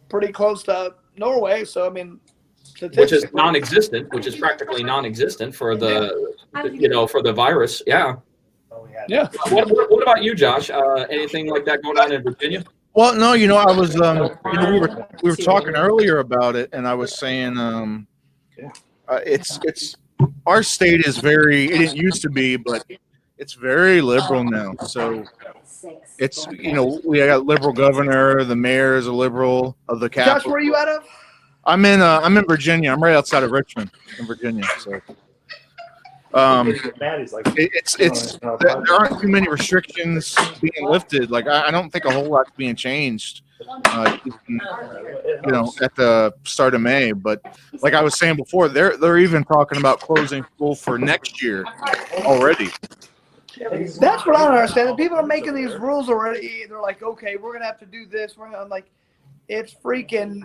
pretty close to Norway. So I mean, which is non-existent, which is practically non-existent for the for the virus. Yeah. Yeah. What about you, Josh? Anything like that going on in Virginia? Well, no, I was, we were talking earlier about it, and I was saying, it's our state is very. It didn't used to be, but it's very liberal now. So it's we got liberal governor. The mayor is a liberal of the capital. Josh, where are you out of? I'm in Virginia. I'm right outside of Richmond, in Virginia. So. There aren't too many restrictions being lifted. Like I don't think a whole lot's being changed, at the start of May. But like I was saying before, they're even talking about closing school for next year already. That's what I don't understand. People are making these rules already. They're like, okay, we're gonna have to do this. I'm like, it's freaking,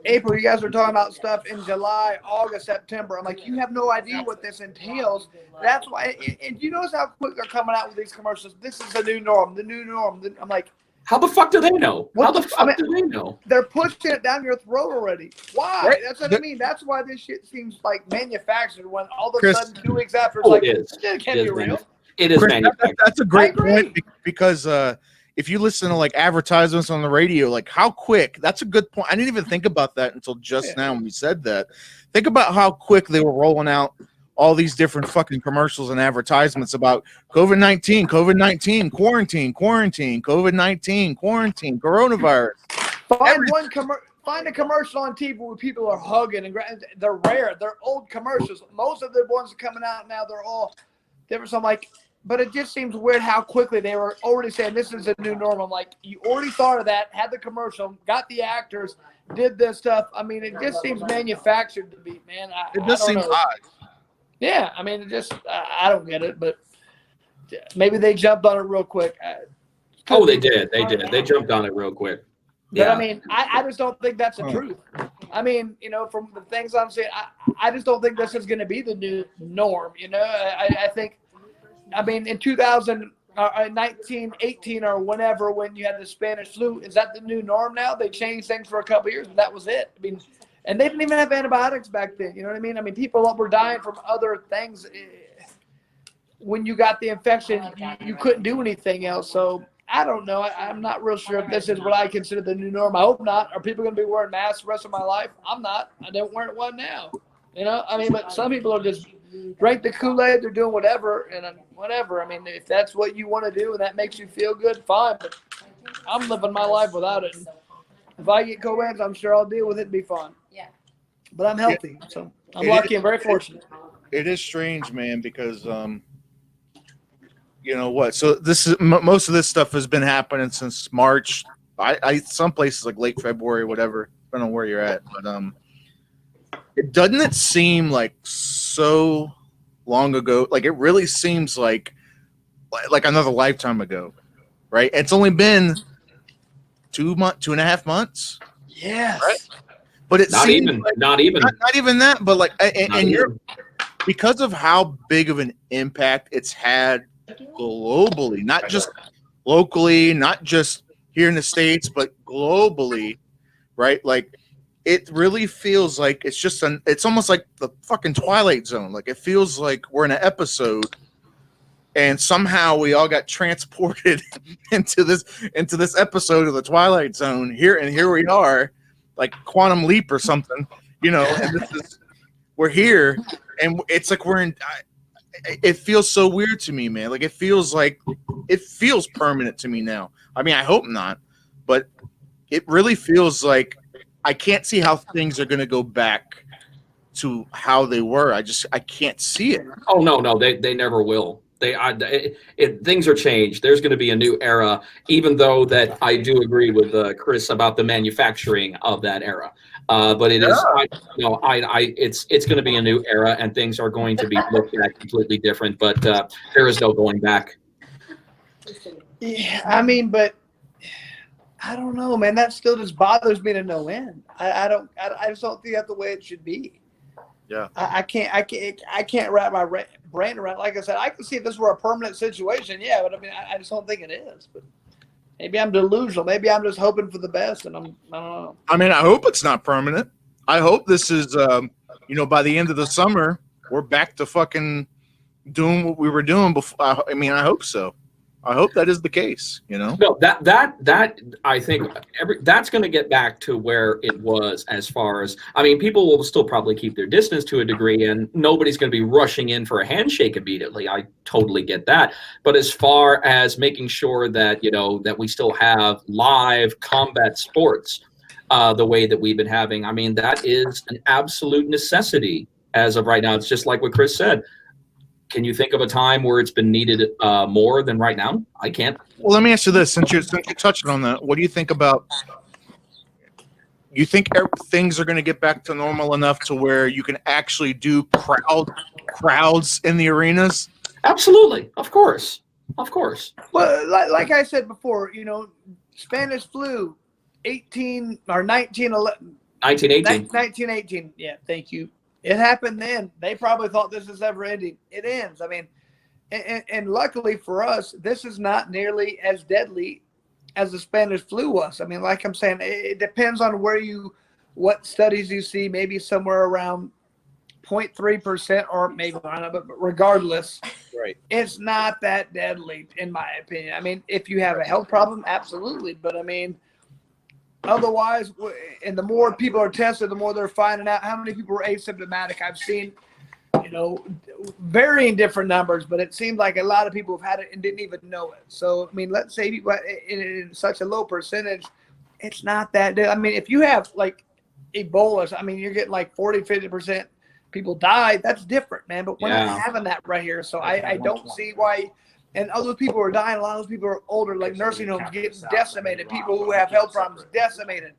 April. You guys are talking about stuff in July, August, September. I'm like, you have no idea what this entails. That's why. And you notice how quick they're coming out with these commercials. This is the new norm. The new norm. I'm like, how the fuck do they know? How the fuck do they know? They're pushing it down your throat already. Why? Right. That's what I mean. That's why this shit seems like manufactured. When all of a sudden, 2 weeks after, it's like, it can't be real. It is manufactured. That's a great point because. If you listen to like advertisements on the radio, like how quick, that's a good point. I didn't even think about that until just now when we said that. Think about how quick they were rolling out all these different fucking commercials and advertisements about COVID-19, quarantine, COVID-19, quarantine, coronavirus. Find a commercial on TV where people are hugging and they're rare. They're old commercials. Most of the ones coming out now, they're all different. So I'm like, but it just seems weird how quickly they were already saying this is a new normal. I'm like, you already thought of that, had the commercial, got the actors, did this stuff. I mean, it just seems manufactured to be, man. It just seems odd. Yeah, I mean, it just I don't get it, but maybe they jumped on it real quick. They did. They jumped on it real quick. But yeah. I mean, I just don't think that's the truth. I mean, from the things I'm saying, I just don't think this is going to be the new norm. I think. I mean, in 2019, 18, or whenever, when you had the Spanish flu, is that the new norm now? They changed things for a couple of years, but that was it. I mean, and they didn't even have antibiotics back then. You know what I mean? I mean, people were dying from other things. When you got the infection, you couldn't do anything else. So I don't know. I'm not real sure if this is what I consider the new norm. I hope not. Are people going to be wearing masks the rest of my life? I'm not. I don't wear one now. I mean, but some people are just drink the Kool-Aid. They're doing whatever and whatever. I mean, if that's what you want to do and that makes you feel good, fine. But I'm living my life without it. And if I get COVID, I'm sure I'll deal with it and be fine. Yeah. But I'm healthy, so I'm lucky and very fortunate. It is strange, man, because you know what? So this is most of this stuff has been happening since March. I some places like late February, whatever. Depending on where you're at, but it doesn't seem like so long ago. Like it really seems like another lifetime ago, right? It's only been 2.5 months. Yes. Right? But it's not even that. But like, and you're because of how big of an impact it's had globally, not just locally, not just here in the States, but globally, right? Like. It really feels like it's almost like the fucking Twilight Zone. Like it feels like we're in an episode and somehow we all got transported into this episode of the Twilight Zone here we are, like Quantum Leap or something, and we're here and it's like we're in it feels so weird to me, man. Like it feels permanent to me now. I mean, I hope not, but it really feels like I can't see how things are going to go back to how they were. I can't see it. Oh no, they never will. Things are changed. There's going to be a new era, even though that I do agree with Chris about the manufacturing of that era. But it is, it's going to be a new era, and things are going to be looked at completely different. But there is no going back. Yeah, I mean, but I don't know, man. That still just bothers me to no end. I just don't think that's the way it should be. Yeah, I can't wrap my brain around. Like I said, I can see if this were a permanent situation, yeah, but I mean, I just don't think it is. But maybe I'm delusional. Maybe I'm just hoping for the best, and I don't know. I mean, I hope it's not permanent. I hope this is, by the end of the summer, we're back to fucking doing what we were doing before. I mean, I hope so. I hope that is the case, No, that I think that's going to get back to where it was as far as, I mean, people will still probably keep their distance to a degree, and nobody's going to be rushing in for a handshake immediately. I totally get that. But as far as making sure that, that we still have live combat sports the way that we've been having, I mean, that is an absolute necessity as of right now. It's just like what Chris said. Can you think of a time where it's been needed more than right now? I can't. Well, let me ask you this: since you touched on that, what do you think about? You think things are going to get back to normal enough to where you can actually do crowds in the arenas? Absolutely, of course. Well, like I said before, Spanish flu, 1918. 1918. Yeah, thank you. It happened then. They probably thought this is ever ending. It ends. I mean, and luckily for us, this is not nearly as deadly as the Spanish flu was. I mean, like I'm saying, it depends on what studies you see, maybe somewhere around 0.3% or maybe, I don't know, but regardless, right? It's not that deadly, in my opinion. I mean, if you have a health problem, absolutely. But I mean, otherwise, and the more people are tested, the more they're finding out how many people are asymptomatic. I've seen, varying different numbers, but it seems like a lot of people have had it and didn't even know it. So, I mean, let's say people in such a low percentage, it's not that. I mean, if you have like Ebola, I mean, you're getting like 40, 50% people die. That's different, man. But we're not having that right here. So I don't see why. And other people are dying. A lot of those people are older, like nursing homes getting decimated. People who have health problems decimated.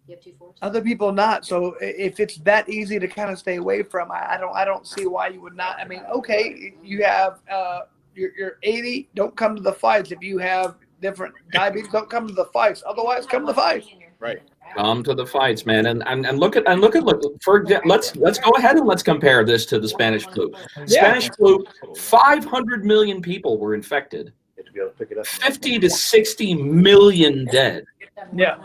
You have 2 forks? Other people not. So if it's that easy to kind of stay away from, I don't see why you would not. I mean, okay, you have you're 80. Don't come to the fights. If you have different diabetes, don't come to the fights. Otherwise, come to the fights. Right. Come to the fights, man, and look. Let's go ahead and let's compare this to the Spanish flu. Spanish flu, 500 million people were infected, 50 to 60 million dead. Yeah,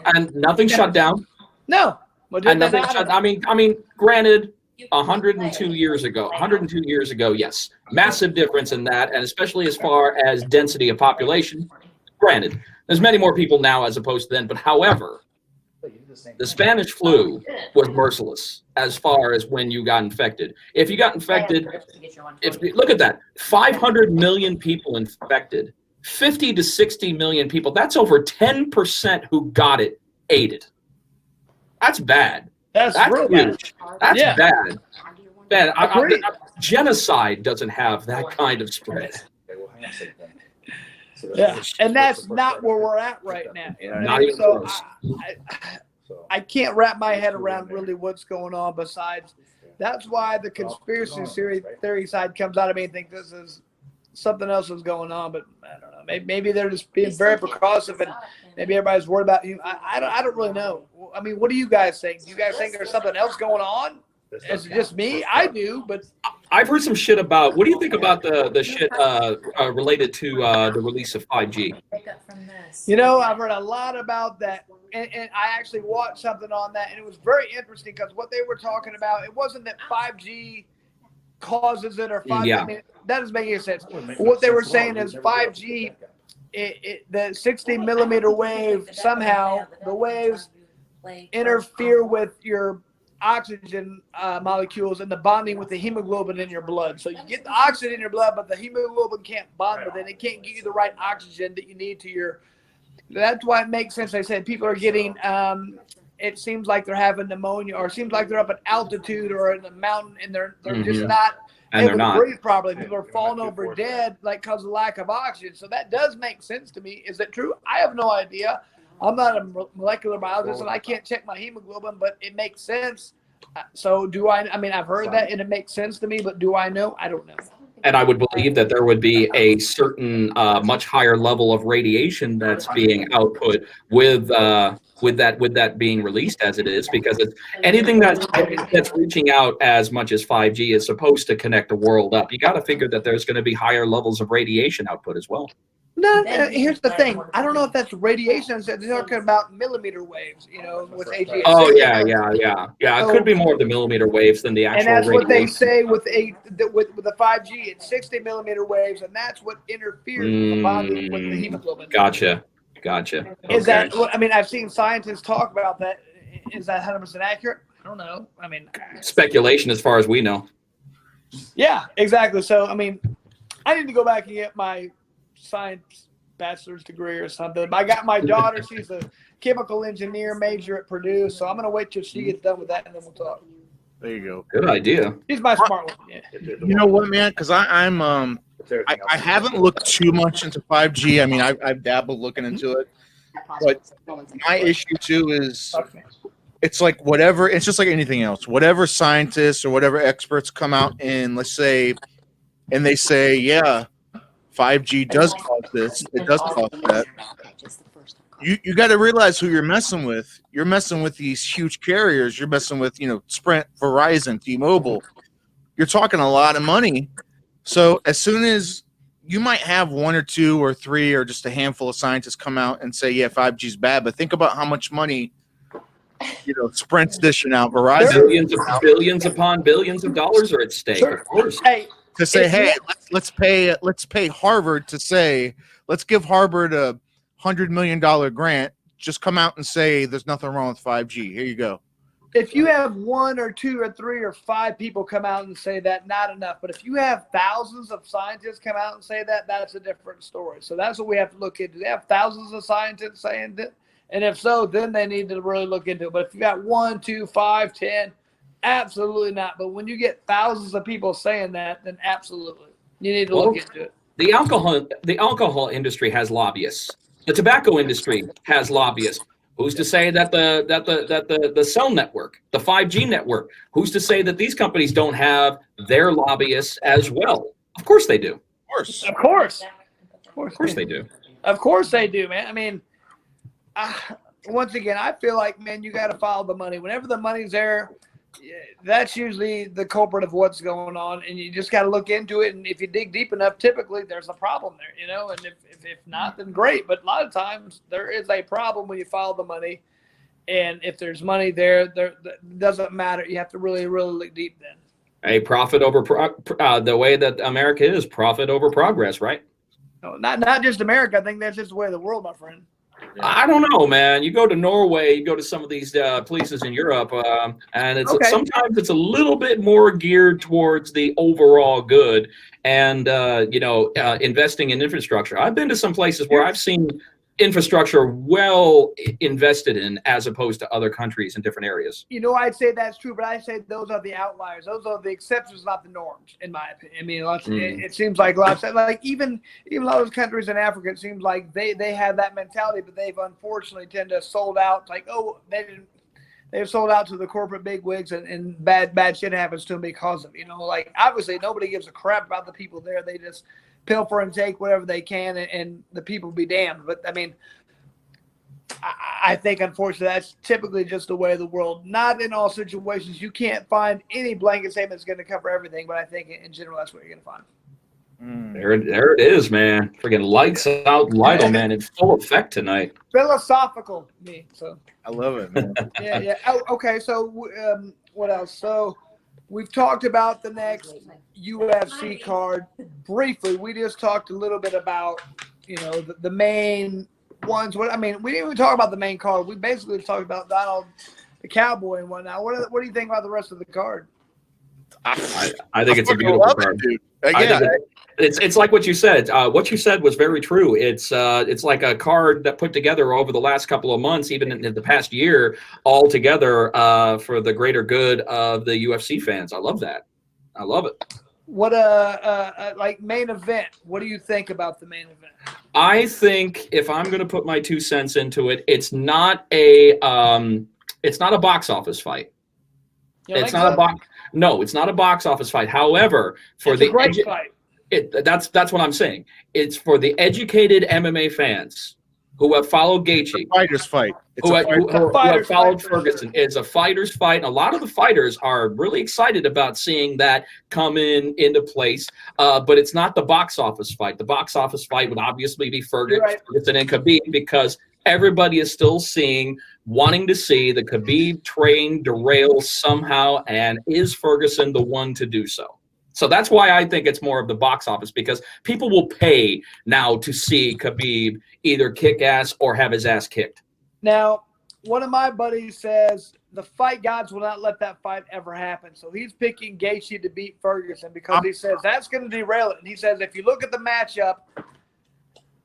and nothing shut down. No, and nothing shut. I mean, granted, 102 years ago, yes, massive difference in that, and especially as far as density of population. Granted, there's many more people now as opposed to then, but however. The Spanish flu was merciless as far as when you got infected. If you got infected, look at that, 500 million people infected, 50 to 60 million people. That's over 10% who got it, ate it. That's bad. That's really huge. That's bad. Bad. Genocide doesn't have that kind of spread. Yeah, and that's not where we're at right now. Not even close. I can't wrap my head around really what's going on besides. That's why the conspiracy theory side comes out of me and think this is something else is going on. But I don't know. Maybe they're just being very precautionary, and maybe everybody's worried about you. I don't really know. I mean, what do you guys think? Do you guys think there's something else going on? Is it just me? I do, but I've heard some shit about. What do you think about the shit related to the release of 5G? I've heard a lot about that. And I actually watched something on that, and it was very interesting because what they were talking about, it wasn't that 5G causes it or 5G. Yeah. I mean, that doesn't make any sense. What they were saying is 5G, the 60 millimeter wave, somehow the waves interfere with your oxygen molecules and the bonding with the hemoglobin in your blood. So you get the oxygen in your blood, but the hemoglobin can't bond with it. It can't give you the right oxygen that you need to your That's why it makes sense. I said people are getting. It seems like they're having pneumonia, or it seems like they're up at altitude or in the mountain, and they're just not able to breathe properly. People are falling over dead, like because of lack of oxygen. So that does make sense to me. Is that true? I have no idea. I'm not a molecular biologist, and I can't check my hemoglobin, but it makes sense. So do I? I mean, I've heard that, and it makes sense to me. But do I know? I don't know. And I would believe that there would be a certain much higher level of radiation that's being output with that being released as it is, because it's anything that's reaching out as much as 5G is supposed to connect the world up. You got to figure that there's going to be higher levels of radiation output as well. No, here's the thing. I don't know if that's radiation. They're talking about millimeter waves, with AG. Oh, yeah. It could be more of the millimeter waves than the actual radiation. And that's radiation. what they say with the 5G. It's 60 millimeter waves, and that's what interferes with the bonding with the hemoglobin. Gotcha. Is that? I mean, I've seen scientists talk about that. Is that 100% accurate? I don't know. I mean, speculation as far as we know. Yeah, exactly. So, I mean, I need to go back and get my science bachelor's degree or something. I got my daughter. She's a chemical engineer major at Purdue, so I'm going to wait till she gets done with that, and then we'll talk. There you go. Good idea. She's my smart one. Yeah. You know what, man? Because I haven't looked too much into 5G. I mean, I've dabbled looking into it, but my issue too is it's like whatever. It's just like anything else. Whatever scientists or whatever experts come out and let's say, and they say, yeah, 5G does cause this. It does cause that. You got to realize who you're messing with. You're messing with these huge carriers. You're messing with Sprint, Verizon, T-Mobile. You're talking a lot of money. So as soon as you might have one or two or three or just a handful of scientists come out and say, yeah, 5G is bad, but think about how much money Sprint's dishing out. Verizon billions upon billions of dollars are at stake. Sure. Of course. To say, hey, let's pay Harvard to say, let's give Harvard a $100 million grant. Just come out and say there's nothing wrong with 5G. Here you go. If you have one or two or three or five people come out and say that, not enough. But if you have thousands of scientists come out and say that, that's a different story. So that's what we have to look into. They have thousands of scientists saying that, and if so, then they need to really look into it. But if you got 1, 2, 5, 10, absolutely not. But when you get thousands of people saying that, then absolutely, you need to look into it. The alcohol industry has lobbyists. The tobacco industry has lobbyists. Who's to say that the cell network, the 5G network, who's to say that these companies don't have their lobbyists as well? Of course they do. Of course they do. Of course they do, man. I mean, once again, I feel like, man, you got to follow the money. Whenever the money's there, that's usually the culprit of what's going on, and you just got to look into it. And if you dig deep enough, typically there's a problem there, and if not, then great. But a lot of times there is a problem when you follow the money, and if there's money there doesn't matter. You have to really, really look deep then. A profit over the way that America is, profit over progress, right? No, not just America. I think that's just the way of the world, my friend. I don't know, man. You go to Norway, you go to some of these places in Europe, and sometimes it's a little bit more geared towards the overall good and investing in infrastructure. I've been to some places where I've seen infrastructure well invested in as opposed to other countries in different areas. I'd say that's true, but I say those are the outliers. Those are the exceptions, not the norms, in my opinion. I mean, it seems like a lot of, like even a lot of those countries in Africa, it seems like they have that mentality, but they've unfortunately tend to sold out. Like, they've sold out to the corporate bigwigs, and bad shit happens to them because of like obviously nobody gives a crap about the people there. They just pilfer and take whatever they can, and the people be damned. But I mean, I think unfortunately that's typically just the way of the world. Not in all situations. You can't find any blanket statement that's going to cover everything, but I think in general that's what you're going to find. There it is, man. Friggin' lights out, Lytle, man, in full effect tonight. Philosophical, me. So I love it, man. yeah. Oh, okay. So what else? So we've talked about the next UFC card briefly. We just talked a little bit about, the main ones. We didn't even talk about the main card. We basically talked about Donald the Cowboy and whatnot. What do you think about the rest of the card? I think it's a beautiful card. Dude. It's like what you said. What you said was very true. It's like a card that put together over the last couple of months, even in the past year, all together for the greater good of the UFC fans. I love that. I love it. What like main event? What do you think about the main event? I think if I'm going to put my 2 cents into it, it's not a box office fight. It's not a box. No, it's not a box office fight. However, for it's a great fight. That's what I'm saying. It's for the educated MMA fans who have followed Gaethje. Fighters fight. Who have followed Ferguson. It's a fighter's fight. And a lot of the fighters are really excited about seeing that come into place. But it's not the box office fight. The box office fight would obviously be Ferguson and Khabib, because everybody is still wanting to see the Khabib train derail somehow, and is Ferguson the one to do so? So that's why I think it's more of the box office, because people will pay now to see Khabib either kick ass or have his ass kicked. Now, one of my buddies says the fight gods will not let that fight ever happen. So he's picking Gaethje to beat Ferguson because he says that's going to derail it. And he says if you look at the matchup,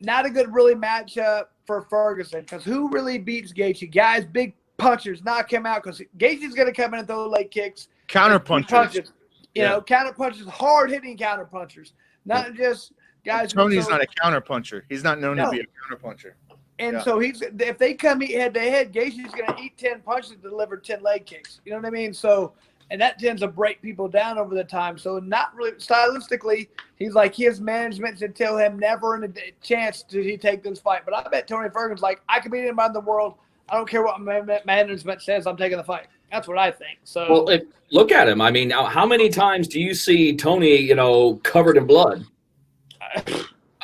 not a good really matchup for Ferguson, because who really beats Gaethje? Guys, big punchers, knock him out, because Gaethje's going to come in and throw leg kicks. Counter punchers. You know, counter punchers, hard-hitting counter punchers, not just guys. Tony's not a counter puncher. He's not known to be a counter puncher. And so if they come head to head, Gaethje's going to eat 10 punches and deliver 10 leg kicks. You know what I mean? So, and that tends to break people down over the time. So, not really stylistically, he's like his management should tell him never in a chance did he take this fight. But I bet Tony Ferguson's like, I can beat anybody in the world. I don't care what management says. I'm taking the fight. That's what I think. So, well, look at him. I mean, how many times do you see Tony, covered in blood?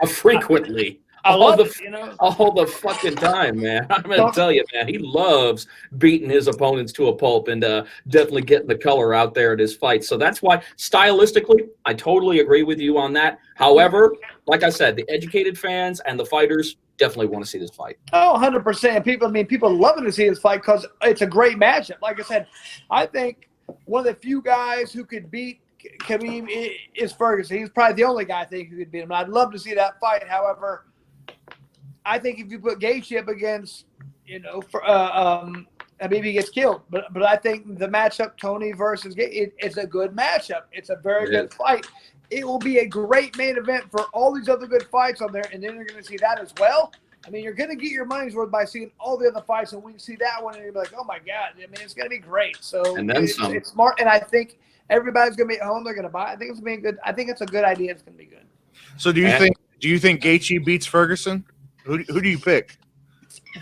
Frequently. All the fucking time, man. I'm going to tell you, man, he loves beating his opponents to a pulp and definitely getting the color out there at his fights. So that's why, stylistically, I totally agree with you on that. However, like I said, the educated fans and the fighters definitely want to see this fight. Oh, 100%. People loving to see this fight because it's a great matchup. Like I said, I think one of the few guys who could beat Khabib is Ferguson. He's probably the only guy I think who could beat him. I'd love to see that fight. However, I think if you put Gaethje up against, Khabib, he gets killed. But I think the matchup, Tony versus Gaethje, it's a good matchup. It's a very good fight. It will be a great main event for all these other good fights on there, and then you're going to see that as well. I mean, you're going to get your money's worth by seeing all the other fights, and we can see that one, and you're like, oh my God! I mean, it's going to be great. So and then it's smart, and I think everybody's going to be at home. They're going to buy. I think it's going to be good. I think it's a good idea. It's going to be good. So do you think Gaethje beats Ferguson? Who do you pick?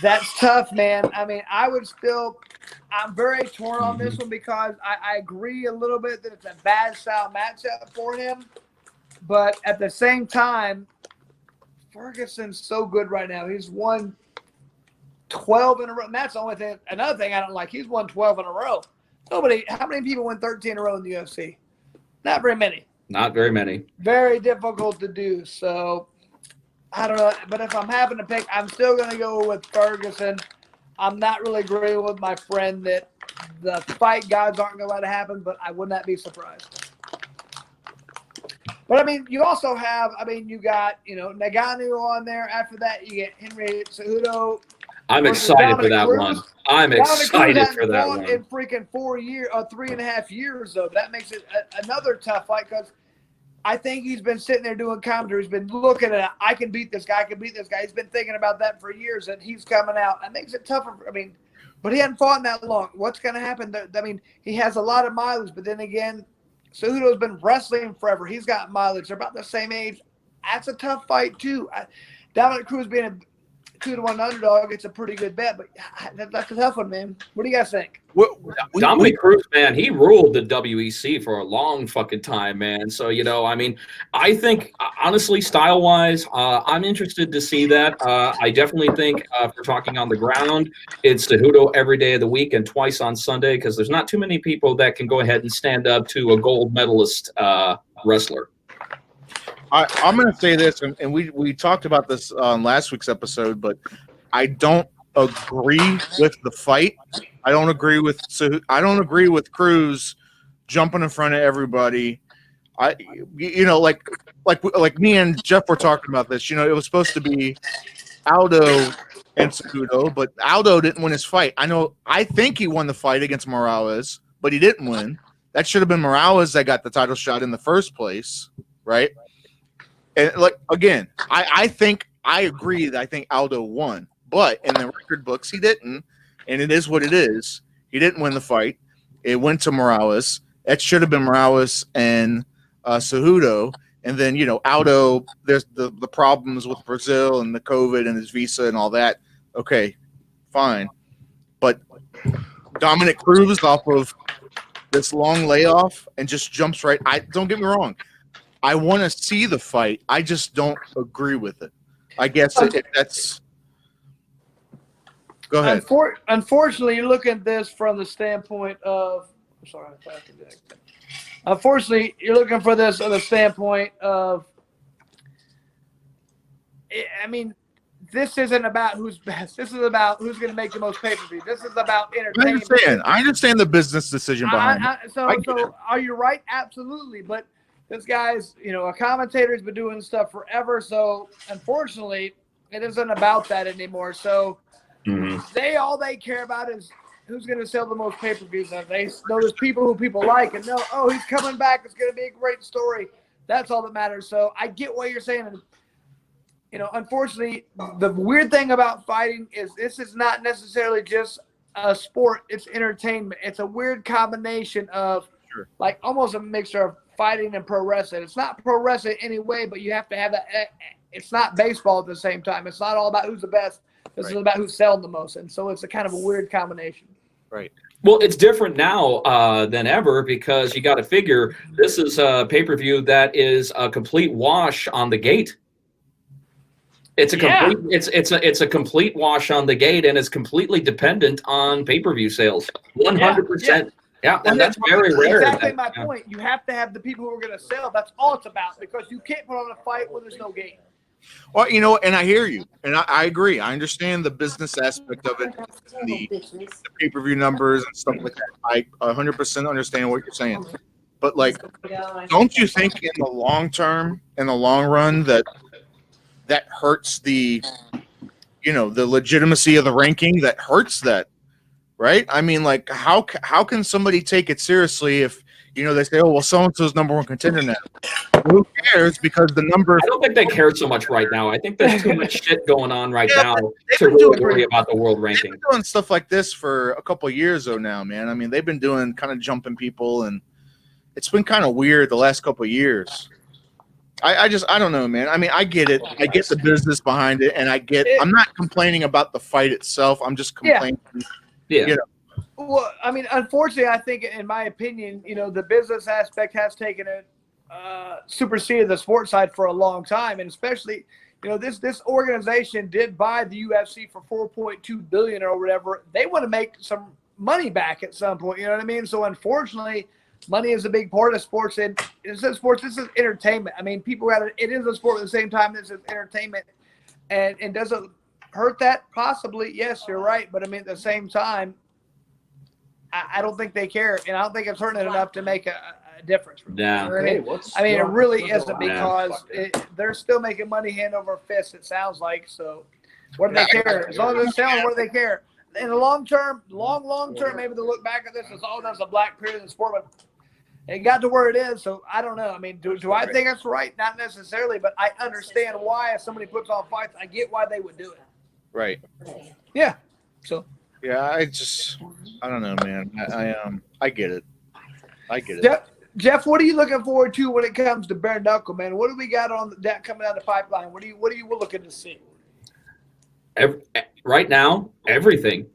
That's tough, man. I mean, I'm very torn on this one because I agree a little bit that it's a bad style matchup for him. But at the same time, Ferguson's so good right now. He's won 12 in a row. And that's the only thing. Another thing I don't like, he's won 12 in a row. How many people win 13 in a row in the UFC? Not very many. Not very many. Very difficult to do. So I don't know, but if I'm having to pick, I'm still going to go with Ferguson. I'm not really agreeing with my friend that the fight gods aren't going to let it happen, but I would not be surprised. But, I mean, you also have, you got, Nagano on there. After that, you get Henry Cejudo. I'm excited for that one. I'm excited for that one. In freaking 3.5 years, though. That makes it another tough fight because I think he's been sitting there doing commentary. He's been looking at it. I can beat this guy. I can beat this guy. He's been thinking about that for years, and he's coming out. That makes it tougher. But he hadn't fought in that long. What's going to happen? He has a lot of mileage, but then again, Cejudo's been wrestling forever. He's got mileage. They're about the same age. That's a tough fight, too. Dominic Cruz being a 2-1 underdog, it's a pretty good bet, but that's a tough one, man. What do you guys think? Dominic Cruz, man, he ruled the WEC for a long fucking time, man. So, I think, honestly, style-wise, I'm interested to see that. I definitely think, if we're talking on the ground, it's Cejudo every day of the week and twice on Sunday, because there's not too many people that can go ahead and stand up to a gold medalist wrestler. I'm going to say this, and we talked about this on last week's episode, but I don't agree with the fight. I don't agree with Cruz jumping in front of everybody. like me and Jeff were talking about this. You know, it was supposed to be Aldo and Cejudo, but Aldo didn't win his fight. I think he won the fight against Morales, but he didn't win. That should have been Morales that got the title shot in the first place, right? And like again, I think I agree that I think Aldo won, but in the record books he didn't, and it is what it is. He didn't win the fight. It went to Morales. It should have been Morales and Cejudo. And then, you know, Aldo, there's the problems with Brazil and the COVID and his visa and all that. Okay, fine. But Dominic Cruz off of this long layoff and just jumps right. Don't get me wrong. I want to see the fight. I just don't agree with it. I guess that's. Go ahead. Unfortunately, you look at this from the standpoint of. Sorry, unfortunately, you're looking for this on the standpoint of. I mean, this isn't about who's best. This is about who's going to make the most pay-per-view. This is about entertainment. I understand the business decision behind it. So are you right? Absolutely. But this guy's, you know, a commentator's been doing stuff forever. So unfortunately, it isn't about that anymore. So all they care about is who's going to sell the most pay-per-views. And they know there's people who people like and know, oh, he's coming back. It's going to be a great story. That's all that matters. So I get what you're saying. And, you know, unfortunately, the weird thing about fighting is this is not necessarily just a sport. It's entertainment. It's a weird combination of like almost a mixture of fighting and pro wrestling. It's not pro wrestling anyway, but you have to have that. It's not baseball at the same time. It's not all about who's the best. This is about who's selling the most. And so it's a kind of a weird combination. Right. Well, it's different now than ever because you got to figure this is a pay-per-view that is a complete wash on the gate. It's a complete it's a complete wash on the gate, and it's completely dependent on pay-per-view sales. 100%. Yeah, and that's very rare. Exactly my point. You have to have the people who are going to sell. That's all it's about because you can't put on a fight when there's no game. Well, you know, and I hear you, and I agree. I understand the business aspect of it, the pay-per-view numbers and stuff like that. I 100% understand what you're saying. But, like, don't you think in the long term, in the long run, that hurts the, you know, the legitimacy of the ranking? That hurts that, right? I mean, like, how can somebody take it seriously if, you know, they say, oh, well, so-and-so's number one contender now. Who cares? Because the number. I don't think they care so much right now. I think there's too much shit going on right now to really worry about the world ranking. They've been doing stuff like this for a couple of years, though, now, man. I mean, they've been doing kind of jumping people, and it's been kind of weird the last couple of years. I don't know, man. I mean, I get it. I get the business behind it, and I'm not complaining about the fight itself. I'm just complaining. Yeah. You know. Well, I mean, unfortunately, I think, in my opinion, you know, the business aspect has taken it, superseded the sports side for a long time, and especially, you know, this organization did buy the UFC for $4.2 billion or whatever. They want to make some money back at some point. You know what I mean? So, unfortunately, money is a big part of sports, and this is sports. This is entertainment. I mean, people got it is a sport at the same time. This is entertainment, and does it hurt that? Possibly, yes, you're right. But I mean, at the same time, I don't think they care, and I don't think it's hurting it enough to make a difference. Yeah. I mean, it really isn't because they're still making money hand over fist, it sounds like. So what do they care? As long as they're selling, what do they care? In the long term, maybe they'll look back at this as all that's a black period in the sport, but it got to where it is. So I don't know. I mean, do I think that's right? Not necessarily, but I understand why if somebody puts on fights, I get why they would do it. Right. Yeah. So. Yeah, I don't know, man. I get it. I get it. Jeff, what are you looking forward to when it comes to bare knuckle, man? What do we got on that coming down the pipeline? What are you looking to see? Right now, everything,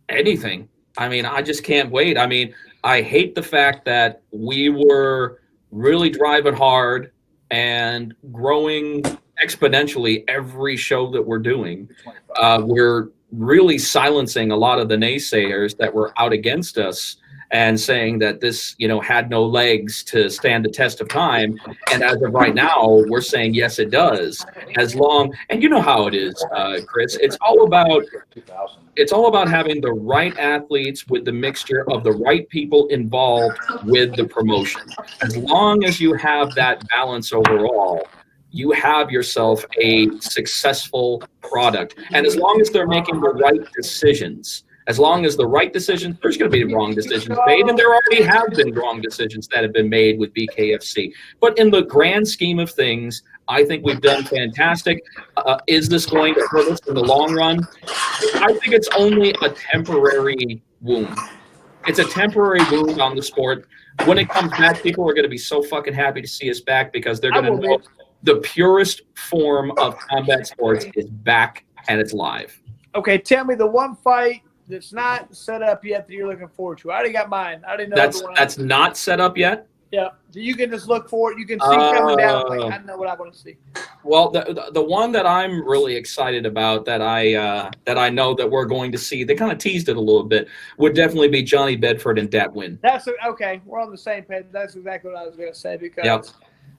anything. I mean, I just can't wait. I mean, I hate the fact that we were really driving hard and growing exponentially every show that we're doing. We're really silencing a lot of the naysayers that were out against us. and saying that this, had no legs to stand the test of time. And as of right now, we're saying, yes, it does. And you know how it is, Chris, it's all about having the right athletes with the mixture of the right people involved with the promotion. As long as you have that balance overall, you have yourself a successful product. And as long as they're making the right decisions, there's going to be wrong decisions made, and there already have been wrong decisions that have been made with BKFC. But in the grand scheme of things, I think we've done fantastic. Is this going to hurt us in the long run? I think it's only a temporary wound. It's a temporary wound on the sport. When it comes back, people are going to be so fucking happy to see us back because they're going to know the purest form of combat sports is back and it's live. Okay, tell me the one fight that's not set up yet that you're looking forward to. I already got mine. I already know that's not set up yet. Yeah, so you can just look for it. You can see coming down. Like, I know what I want to see. Well, the one that I'm really excited about that I know that we're going to see, they kind of teased it a little bit, would definitely be Johnny Bedford and Dat Win. That's okay. We're on the same page. That's exactly what I was going to say because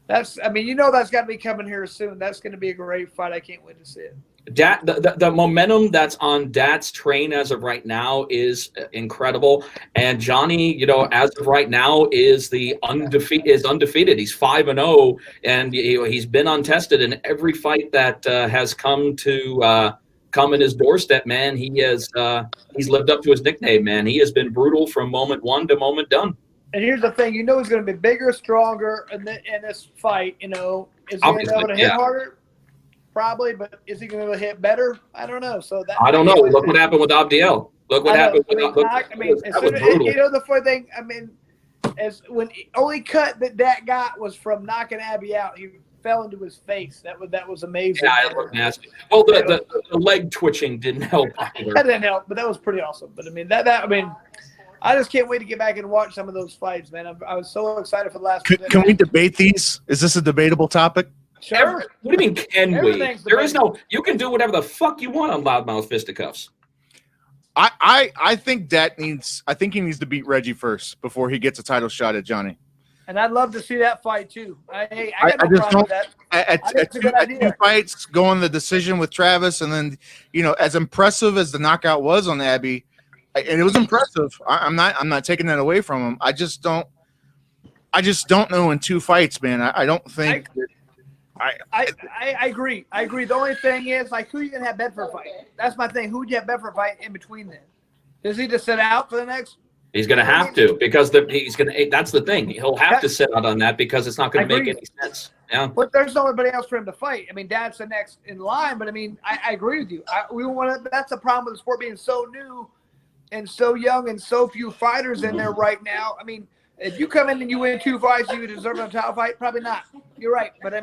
that's got to be coming here soon. That's going to be a great fight. I can't wait to see it. The momentum that's on Dat's train as of right now is incredible, and Johnny, as of right now, is undefeated. He's 5-0, and he's been untested in every fight that has come in his doorstep. Man, he's lived up to his nickname. Man, he has been brutal from moment one to moment done. And here's the thing, he's going to be bigger, stronger in this fight. Is he going to be able to hit harder? Probably, but is he going to hit better? I don't know. I don't know. Look what happened with Abdiel. Look what happened with the funny thing, is when the only cut that got was from knocking Abby out. He fell into his face. That was amazing. Yeah, it looked nasty. Well, the leg twitching didn't help either. That didn't help, but that was pretty awesome. But I just can't wait to get back and watch some of those fights, man. I was so excited for the last. Can we debate these? Is this a debatable topic? Sure. What do you mean, can we? There is no. You can do whatever the fuck you want on Loudmouth Fisticuffs. I think he needs to beat Reggie first before he gets a title shot at Johnny. And I'd love to see that fight too. I got no problem with that. At two fights, going the decision with Travis, and then as impressive as the knockout was on Abby, and it was impressive. I'm not taking that away from him. I just don't know in two fights, man. I don't think. I agree. The only thing is, who you gonna have Bedford fight? That's my thing. Who'd you have Bedford fight in between then? Does he just sit out for the next? He's gonna have to because that's the thing. He'll have to sit out on that because it's not gonna make any sense. Yeah. But there's nobody else for him to fight. Dad's the next in line. But I agree with you. That's the problem with the sport being so new, and so young, and so few fighters in there right now. If you come in and you win two fights, you deserve a title fight? Probably not. You're right. But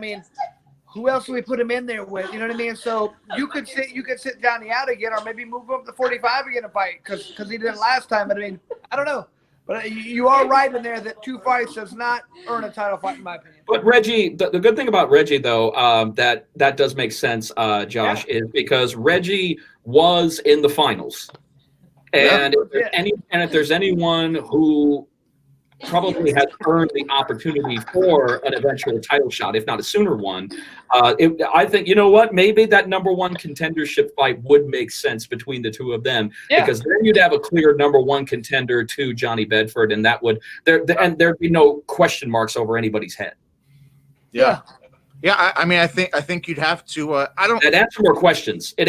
who else do we put him in there with? You know what I mean? So you could sit Johnny out again, or maybe move up to 45 again and fight because he didn't last time. But I don't know. But you are right in there that two fights does not earn a title fight, in my opinion. But Reggie, the good thing about Reggie, though, that does make sense, Josh, is because Reggie was in the finals, and if there's anyone who probably has earned the opportunity for an eventual title shot, if not a sooner one. I think, maybe that number one contendership fight would make sense between the two of them, because then you'd have a clear number one contender to Johnny Bedford, and there'd be no question marks over anybody's head. Yeah. I think you'd have to. It'd answer more questions. It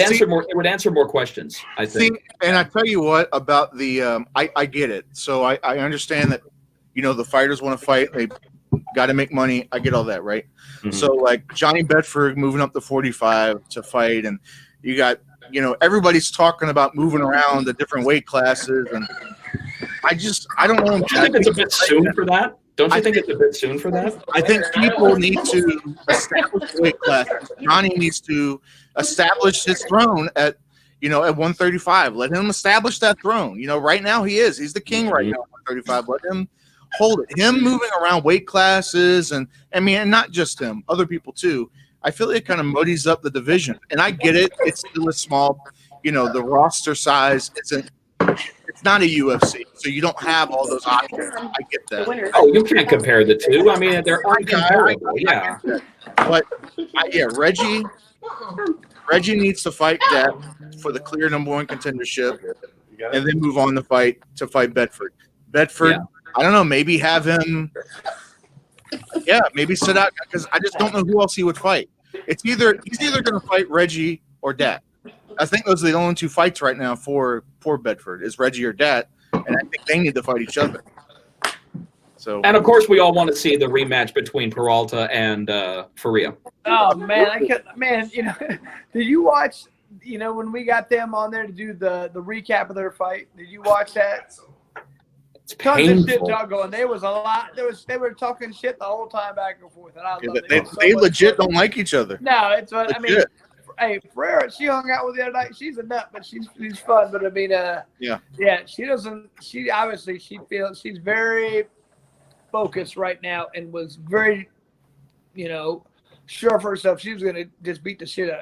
would answer more questions. I think. And I tell you what about the. I get it. So I understand that. The fighters want to fight. They got to make money. I get all that, right? Mm-hmm. So, Johnny Bedford moving up to 45 to fight, and you got, everybody's talking about moving around the different weight classes, and I don't know. Don't you think it's a bit soon for that? Don't you think it's a bit soon for that? I think people need to establish weight classes. Johnny needs to establish his throne at 135. Let him establish that throne. Right now he's the king right now at 135. Let him hold it. Him moving around weight classes and not just him, other people too. I feel it kind of muddies up the division. And I get it. It's still a small, the roster size it's not a UFC, so you don't have all those options. I get that. Oh, you can't compare the two. I mean, they're uncomparable. Yeah. But Reggie needs to fight Depp for the clear #1 contendership, and then move on to fight Bedford. Bedford, I don't know, maybe have him. Yeah, maybe sit out because I just don't know who else he would fight. He's either going to fight Reggie or Dat. I think those are the only two fights right now for Bedford is Reggie or Dat, and I think they need to fight each other. So, and of course, we all want to see the rematch between Peralta and Faria. Oh man, did you watch? When we got them on there to do the recap of their fight, did you watch that? It's Tons of shit painful. talk going. There was a lot. They were talking shit the whole time back and forth, and I love it. They legit don't like each other. No, it's what Legit. I mean. Hey, Ferreira, she hung out with the other night. She's a nut, but she's fun. But I mean, yeah, she doesn't. She obviously feels she's very focused right now, and was very, sure of herself. She was gonna just beat the shit out.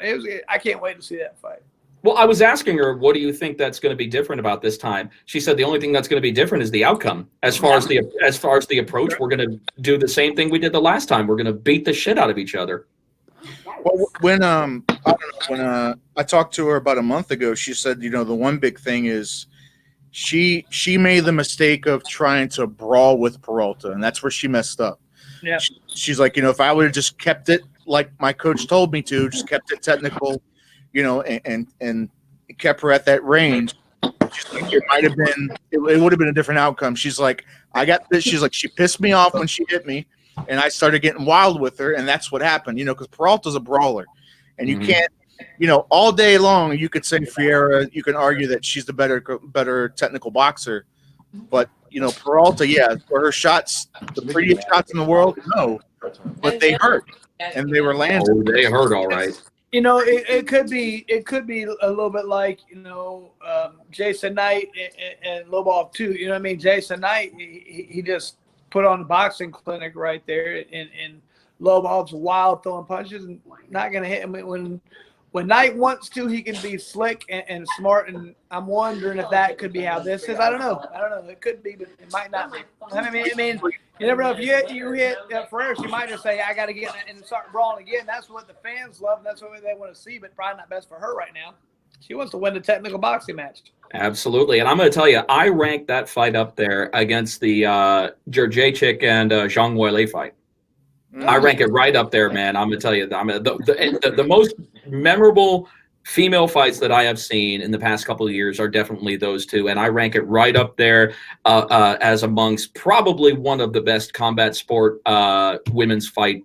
I can't wait to see that fight. Well, I was asking her, what do you think that's going to be different about this time? She said the only thing that's going to be different is the outcome. As far as the approach, we're going to do the same thing we did the last time. We're going to beat the shit out of each other. Well, when I talked to her about a month ago, she said, the one big thing is she made the mistake of trying to brawl with Peralta, and that's where she messed up. Yeah. She's like, if I would have just kept it like my coach told me to, just kept it technical, and kept her at that range, she's like, it would have been a different outcome. She's like, I got this. She's like, she pissed me off when she hit me, and I started getting wild with her, and that's what happened, because Peralta's a brawler, and you can't, all day long you could say Ferreira, you can argue that she's the better technical boxer, but Peralta, were her shots the prettiest shots in the world? No, but they hurt, and they were landed. Oh, they hurt all right. It could be a little bit like Jason Knight and Lobov too. You know what I mean? Jason Knight, he just put on a boxing clinic right there, and Lobov's wild throwing punches and not gonna hit him when Knight wants to. He can be slick and smart, and I'm wondering if that could be how this is. I don't know. It could be, but it might not be. I mean, you never know. If you hit Ferreira, you might just say, I got to get in and start brawling again. That's what the fans love, and that's what they want to see, but probably not best for her right now. She wants to win the technical boxing match. Absolutely. And I'm going to tell you, I ranked that fight up there against the Jurjacek and Zhang Weili fight. I rank it right up there, man. I'm going to tell you, the most memorable female fights that I have seen in the past couple of years are definitely those two, and I rank it right up there as amongst probably one of the best combat sport women's fight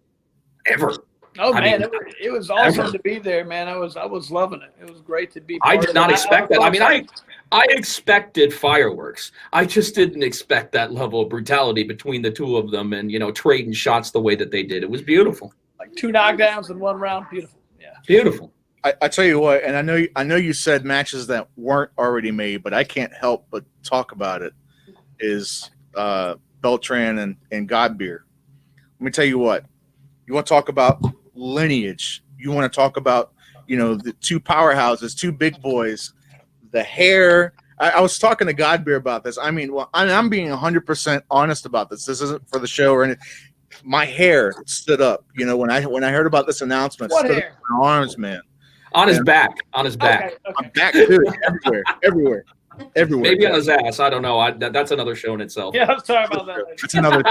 ever. Oh man, it was awesome to be there, man. I was loving it. It was great to be. I did not expect that. I mean, I expected fireworks. I just didn't expect that level of brutality between the two of them, and trading shots the way that they did. It was beautiful. Like 2 knockdowns in 1 round. Beautiful. Yeah. Beautiful. I tell you what, and I know you said matches that weren't already made, but I can't help but talk about it. Is Beltran and Godbeer. Let me tell you what. You want to talk about lineage. You want to talk about, the two powerhouses, two big boys, the hair. I was talking to Godbeer about this. I mean, I'm being 100% honest about this. This isn't for the show or anything. My hair stood up, when I heard about this announcement. What hair? My arms, man. On his back. Okay. I'm back too. Everywhere. Maybe on his ass. I don't know. That's another show in itself. Yeah, I was talking about that. That's another.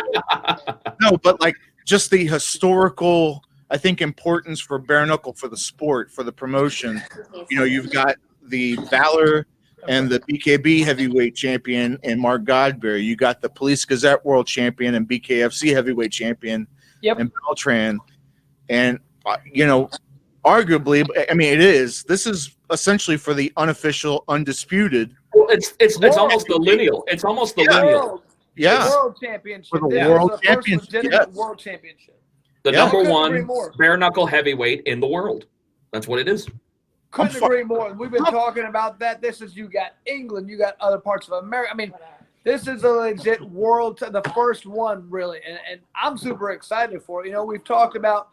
No, but just the historical, I think, importance for bare knuckle, for the sport, for the promotion. You've got the Valor and the BKB heavyweight champion and Mark Godbeer. You got the Police Gazette world champion and BKFC heavyweight champion and Beltran. And, arguably, I mean, it is. This is essentially for the unofficial, undisputed. Well, it's almost the lineal. It's almost the lineal. The world championship. For the world championship. Yes. World championship. The number one bare knuckle heavyweight in the world. That's what it is. Couldn't agree more. We've been talking about that. You got England, you got other parts of America. I mean, this is a legit world, the first one, really. And I'm super excited for it. We've talked about,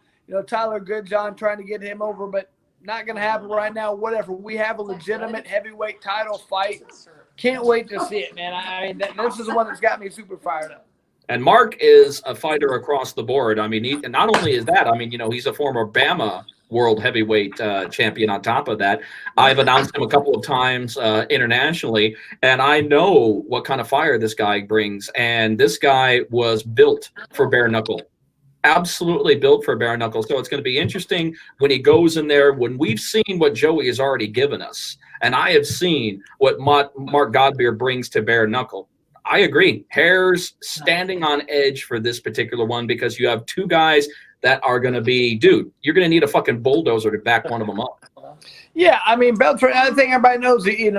Tyler Goodjohn trying to get him over, but not going to happen right now. Whatever. We have a legitimate heavyweight title fight can't wait to see it, man. I mean, this is the one that's got me super fired up. And Mark is a fighter across the board. I mean, and not only is that, I mean, he's a former Bama world heavyweight champion on top of that. I've announced him a couple of times internationally, and I know what kind of fire this guy brings. And this guy was built for bare knuckle. Absolutely built for bare knuckle. So it's going to be interesting when he goes in there, when we've seen what Joey has already given us. And I have seen what Mark Godbeer brings to bare knuckle. I agree. Hair's standing on edge for this particular one because you have two guys that are going to be, dude, you're going to need a fucking bulldozer to back one of them up. Yeah, I mean, Beltran, I think everybody knows that, you're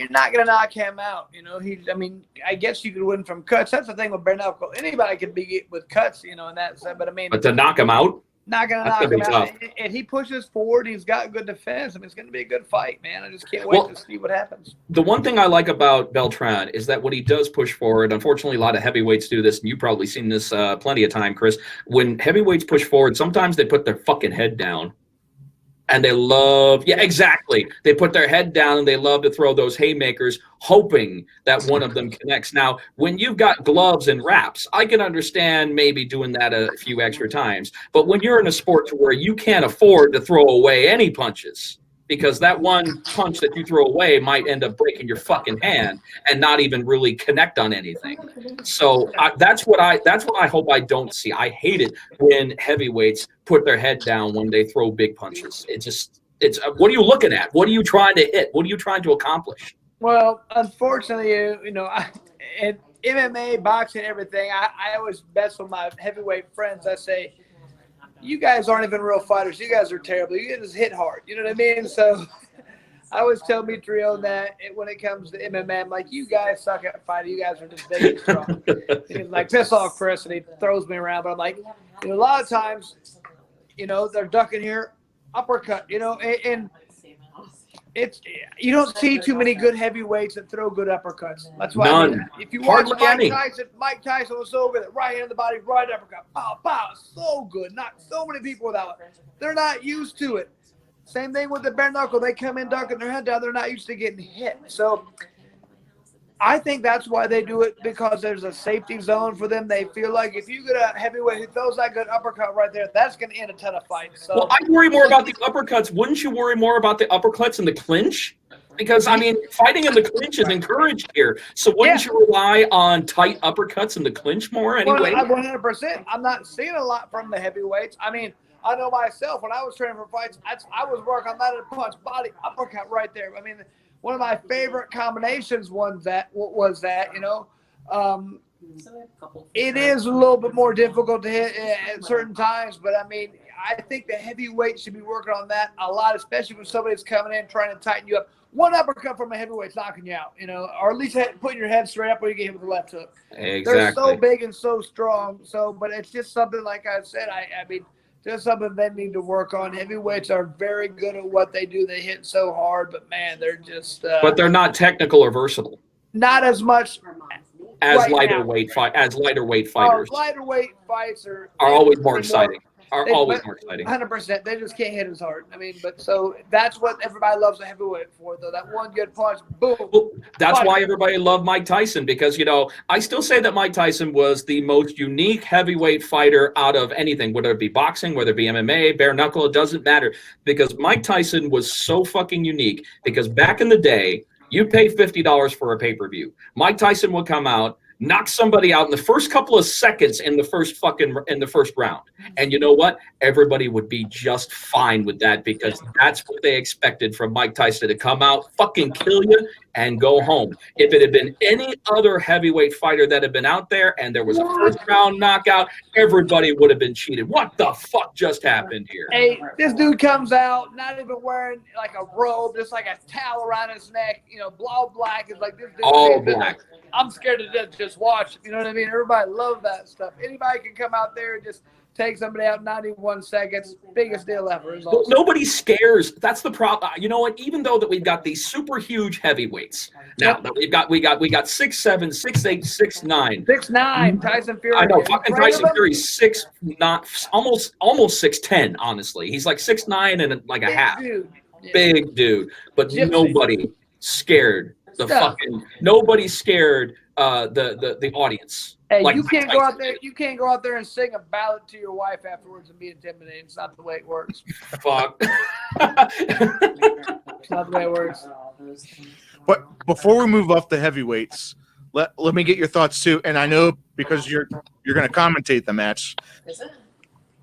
not going to knock him out. I mean, I guess you could win from cuts. That's the thing with bare knuckle. Anybody could be with cuts, in that sense. But, I mean. But to knock him out? Not going to knock him out. And he pushes forward. He's got good defense. I mean, it's going to be a good fight, man. I just can't wait to see what happens. The one thing I like about Beltran is that when he does push forward, unfortunately, a lot of heavyweights do this, and you've probably seen this plenty of time, Chris. When heavyweights push forward, sometimes they put their fucking head down. And they love, yeah, exactly. They put their head down and they love to throw those haymakers, hoping that one of them connects. Now, when you've got gloves and wraps, I can understand maybe doing that a few extra times. But when you're in a sport to where you can't afford to throw away any punches, because that one punch that you throw away might end up breaking your fucking hand and not even really connect on anything. So that's what I hope I don't see. I hate it when heavyweights put their head down when they throw big punches. It's what are you looking at? What are you trying to hit? What are you trying to accomplish? Well, unfortunately, in MMA, boxing, everything, I always mess with my heavyweight friends. I say, you guys aren't even real fighters. You guys are terrible. You guys hit hard. You know what I mean? So I always tell Mitrio that when it comes to MMA, I'm like, you guys suck at fighting. You guys are just big and strong. He's like, piss off, Chris, and he throws me around. But I'm like, a lot of times, they're ducking here, uppercut, and it's you don't see too many good heavyweights that throw good uppercuts. That's why none. If you watch Hardly Mike Tyson was so good at right hand of the body, right uppercut, pow, pow, so good. Knocked so many people with that one. They're not used to it. Same thing with the bare knuckle. They come in ducking their head down. They're not used to getting hit. So I think that's why they do it, because there's a safety zone for them. They feel like if you get a heavyweight who throws that good uppercut right there, that's going to end a ton of fights. So, well, I worry more about the uppercuts. Wouldn't you worry more about the uppercuts and the clinch? Because, I mean, fighting in the clinch is encouraged here. So wouldn't you rely on tight uppercuts in the clinch more anyway? Well, 100%. I'm not seeing a lot from the heavyweights. I mean, I know myself, when I was training for fights, I was working on that at a punch, body, uppercut right there. I mean, one of my favorite combinations was that, it is a little bit more difficult to hit at certain times, but I mean, I think the heavyweight should be working on that a lot, especially when somebody's coming in trying to tighten you up. One uppercut from a heavyweight's knocking you out, or at least putting your head straight up when you get hit with the left hook. Exactly. They're so big and so strong. But it's just something, like I said, I mean, just something they need to work on. Heavyweights are very good at what they do. They hit so hard, but man, they're just. But they're not technical or versatile. Not as much as right lighter now. weight lighter weight fighters. Lighter weight fights are always more exciting. Always more exciting. 100%. They just can't hit as hard. I mean, but so that's what everybody loves a heavyweight for, though. That one good punch, boom. Well, that's why everybody loved Mike Tyson, because, I still say that Mike Tyson was the most unique heavyweight fighter out of anything, whether it be boxing, whether it be MMA, bare knuckle, it doesn't matter, because Mike Tyson was so fucking unique, because back in the day, you'd pay $50 for a pay-per-view. Mike Tyson would come out, knock somebody out in the first couple of seconds in the first round. And you know what? Everybody would be just fine with that, because that's what they expected from Mike Tyson, to come out, fucking kill you, and go home. If it had been any other heavyweight fighter that had been out there and there was a first round knockout, everybody would have been cheated. What the fuck just happened here? Hey, this dude comes out not even wearing like a robe, just like a towel around his neck, all black. It's like this dude. All black. I'm scared to death. Just watch. You know what I mean? Everybody loves that stuff. Anybody can come out there and just take somebody out in 91 seconds. Biggest deal ever. Is awesome. Nobody scares. That's the problem. You know what? Even though that we've got these super huge heavyweights now, that we got 6'7", 6'8", 6'9". 6'9", Tyson Fury. I know. Fucking Tyson Fury's almost 6'10". Honestly, he's like 6'9" and like a half. Dude. Yeah. Big dude, but Gypsy. nobody scared Nobody's scared the audience. Hey, Like you can't Mike go Tyson out there. did. You can't go out there and sing a ballad to your wife afterwards and be intimidating. It's not the way it works. Fuck. It's not the way it works. But before we move off the heavyweights, let me get your thoughts too. And I know because you're going to commentate the match, Is it?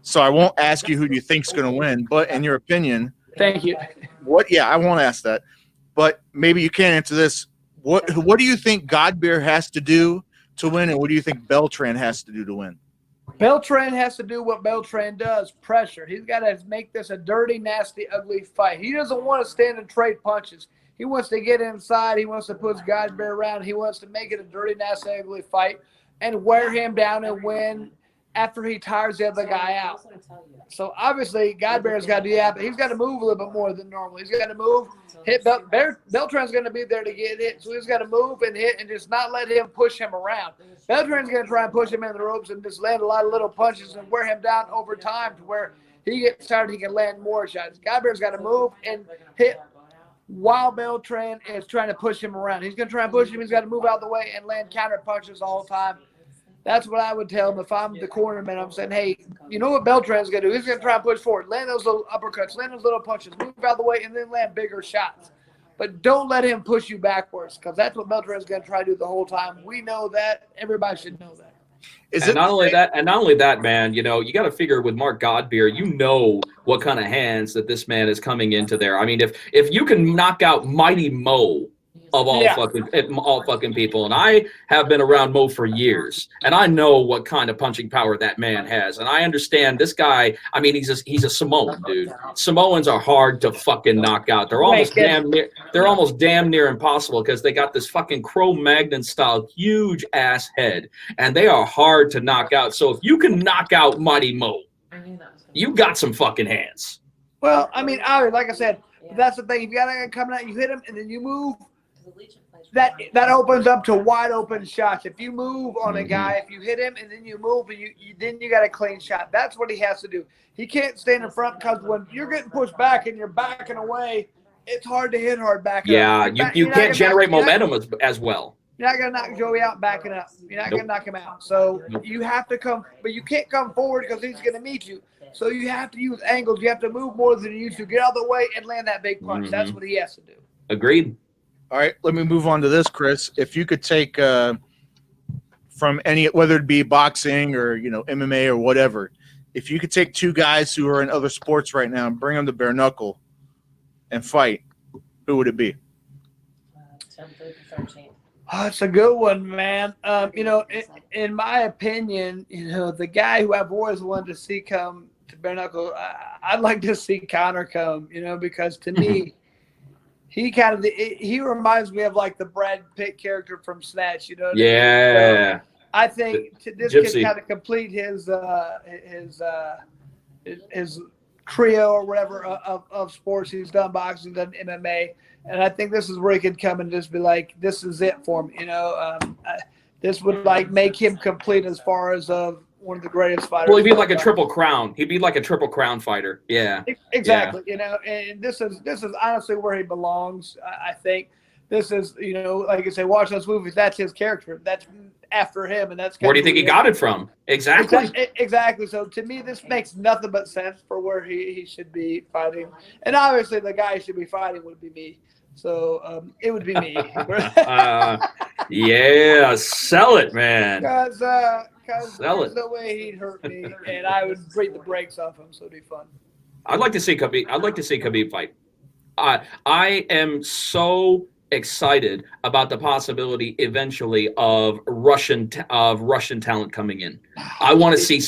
so I won't ask you who you think's going to win. But in your opinion, Thank you. what? Yeah, I won't ask that. But maybe you can answer this. What do you think Godbeer has to do to win, and what do you think Beltran has to do to win? Beltran has to do what Beltran does, pressure. He's got to make this a dirty, nasty, ugly fight. He doesn't want to stand and trade punches. He wants to get inside. He wants to push Godbeer around. He wants to make it a dirty, nasty, ugly fight and wear him down and win after he tires the other guy out. So obviously, Godbeer's got to do that. He's got to move a little bit more than normal. He's got to move, hit. Beltran's going to be there to get hit, so he's got to move and hit and just not let him push him around. Beltran's going to try and push him in the ropes and just land a lot of little punches and wear him down over time to where he gets tired. He can land more shots. Godbeer's got to move and hit while Beltran is trying to push him around. He's going to try and push him. He's got to move out of the way and land counter punches all the time. That's what I would tell him if I'm the cornerman. I'm saying, hey, you know what Beltran's going to do? He's going to try and push forward, land those little uppercuts, land those little punches, move out of the way, and then land bigger shots. But don't let him push you backwards, because that's what Beltran's going to try to do the whole time. We know that. Everybody should know that. Not only that, man, you know, you got to figure with Mark Godbeer, you know what kind of hands that this man is coming into there. I mean, if you can knock out Mighty Mo of all fucking people, and I have been around Mo for years, and I know what kind of punching power that man has, and I understand this guy. I mean, he's a Samoan, dude. Samoans are hard to fucking knock out. They're almost damn near impossible because they got this fucking Cro-Magnon style huge ass head, and they are hard to knock out. So if you can knock out Mighty Mo, you got some fucking hands. Well, I mean, like I said, that's the thing. If you got to come out, you hit him, and then you move. That opens up to wide open shots. If you move on a guy, if you hit him and then you move and then you got a clean shot. That's what he has to do. He can't stand in front, because when you're getting pushed back and you're backing away, it's hard to hit hard back. Yeah, you can't generate momentum as well. You're not gonna knock Joey out backing up. You're not gonna knock him out. So you have to come, but you can't come forward because he's gonna meet you. So you have to use angles. You have to move more than you used to. Get out of the way and land that big punch. That's what he has to do. Agreed. All right, let me move on to this, Chris. If you could take from any, whether it be boxing or MMA or whatever, if you could take two guys who are in other sports right now and bring them to bare knuckle and fight, who would it be? 13. Oh, it's a good one, man. In my opinion, the guy who I've always wanted to see come to bare knuckle, I'd like to see Connor come. Because to me. He reminds me of like the Brad Pitt character from Snatch, Yeah. So I think this Gypsy. could kind of complete his trio or whatever of sports. He's done boxing, done MMA, and I think this is where he could come and just be like, this is it for him. This would like make him complete as far as one of the greatest fighters. Well, he'd be like a triple crown. He'd be like a triple crown fighter. Yeah. Exactly. Yeah. And this is honestly where he belongs. I think this is, like I say, watch those movies. That's his character. That's after him, and that's. Where do you think he got it from? Exactly. Exactly. So to me, this makes nothing but sense for where he should be fighting, and obviously the guy he should be fighting would be me. So it would be me. Yeah, sell it, man. Because Sell there's it. no way he'd hurt me, and I would break the brakes off him. So it'd be fun. I'd like to see Khabib fight. I am so excited about the possibility eventually of Russian talent coming in. I want to see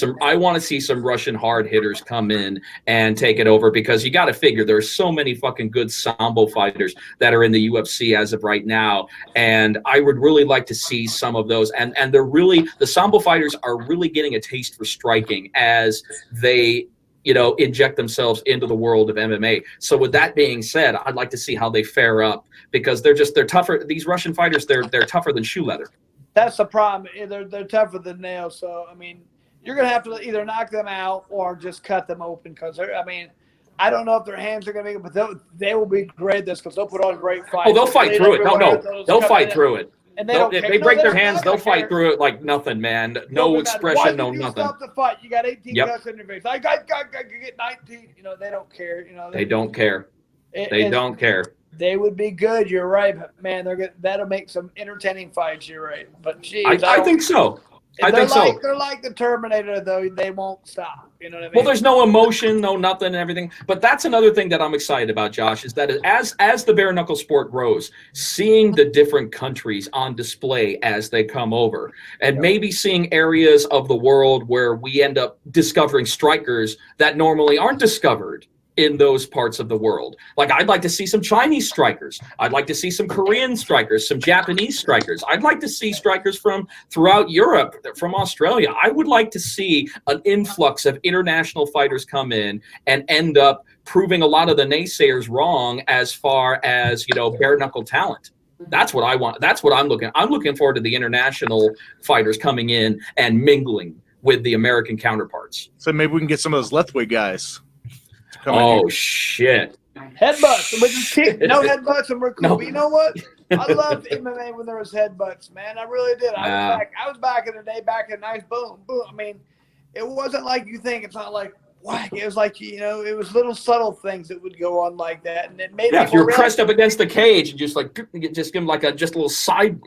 some Russian hard hitters come in and take it over, because you got to figure there's so many fucking good sambo fighters that are in the UFC as of right now, and I would really like to see some of those. And the sambo fighters are really getting a taste for striking as they inject themselves into the world of MMA. So with that being said, I'd like to see how they fare up, because they're tougher. These Russian fighters, they're tougher than shoe leather. That's the problem. They're tougher than nails. So I mean, you're gonna have to either knock them out or just cut them open, because I don't know if their hands are going to make it, but they will be great at this because they'll put on great fights. Oh, they'll fight through it. No, they'll fight through it. And they if they break their hands, they'll fight through it like nothing, man. No expression, no nothing. Stop the fight. You got 18 cuts in your face. I got get 19. You know, they don't care. You know, they don't care. They don't care. They would be good. You're right, but man, that'll make some entertaining fights. You're right, but geez, I think so. I think so. They're like the Terminator, though. They won't stop. You know what I mean? Well, there's no emotion, no nothing and everything. But that's another thing that I'm excited about, Josh, is that as the bare knuckle sport grows, seeing the different countries on display as they come over, and maybe seeing areas of the world where we end up discovering strikers that normally aren't discovered in those parts of the world. Like, I'd like to see some Chinese strikers. I'd like to see some Korean strikers, some Japanese strikers. I'd like to see strikers from throughout Europe, from Australia. I would like to see an influx of international fighters come in and end up proving a lot of the naysayers wrong as far as, you know, bare knuckle talent. That's what I want. That's what I'm looking forward to, the international fighters coming in and mingling with the American counterparts. So maybe we can get some of those Lethway guys. Oh, shit. Headbutts. No headbutts, and we're cool. No. But you know what? I loved MMA when there was headbutts, man. I really did. I was back in the day, back in nice boom, boom. I mean, it wasn't like you think. It's not like whack. It was like, you know, it was little subtle things that would go on like that, and it made. Yeah, if you're pressed up against the cage and just give them like a little side.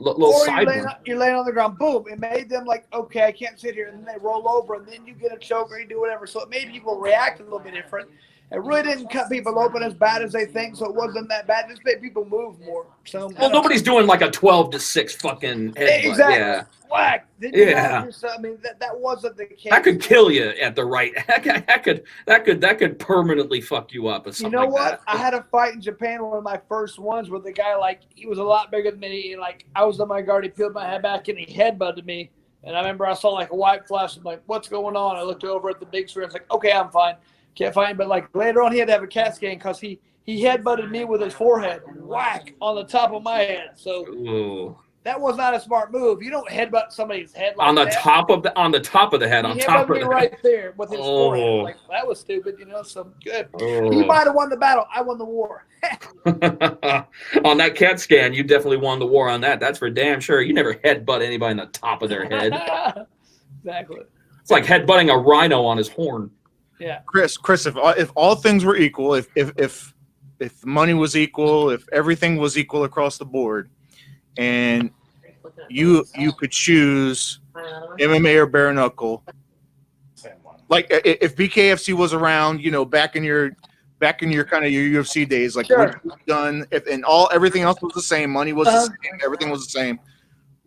You're laying on the ground, boom. It made them like, okay, I can't sit here, and then they roll over, and then you get a choke or you do whatever. So it made people react a little bit different. It really didn't cut people open as bad as they think, so it wasn't that bad. It just made people move more. So nobody's doing like a 12-6 fucking headbutt. Exactly. Yeah. Whack. Yeah. I mean, that wasn't the case. That could kill you at the right. That could permanently fuck you up. Or something. You know what? That. I had a fight in Japan, one of my first ones, where the guy, like, he was a lot bigger than me. Like, I was on my guard. He peeled my head back and he headbutted me. And I remember I saw like a white flash. I'm like, what's going on? I looked over at the big screen. I was like, okay, I'm fine. Can't find him. But like later on, he had to have a CAT scan because he headbutted me with his forehead, whack, on the top of my head. So that was not a smart move. You don't headbutt somebody's head like on the that. top of the head. He headbutted me right there with his forehead. Like, that was stupid, you know. So good. He might have won the battle. I won the war. On that CAT scan, you definitely won the war on that. That's for damn sure. You never headbutt anybody on the top of their head. Exactly. It's like headbutting a rhino on his horn. Yeah, Chris, if all things were equal, if money was equal, if everything was equal across the board, and you could choose MMA or bare knuckle, like if BKFC was around, you know, back in your kind of your UFC days, like what you've done, if and everything else was the same, money was the same, everything was the same,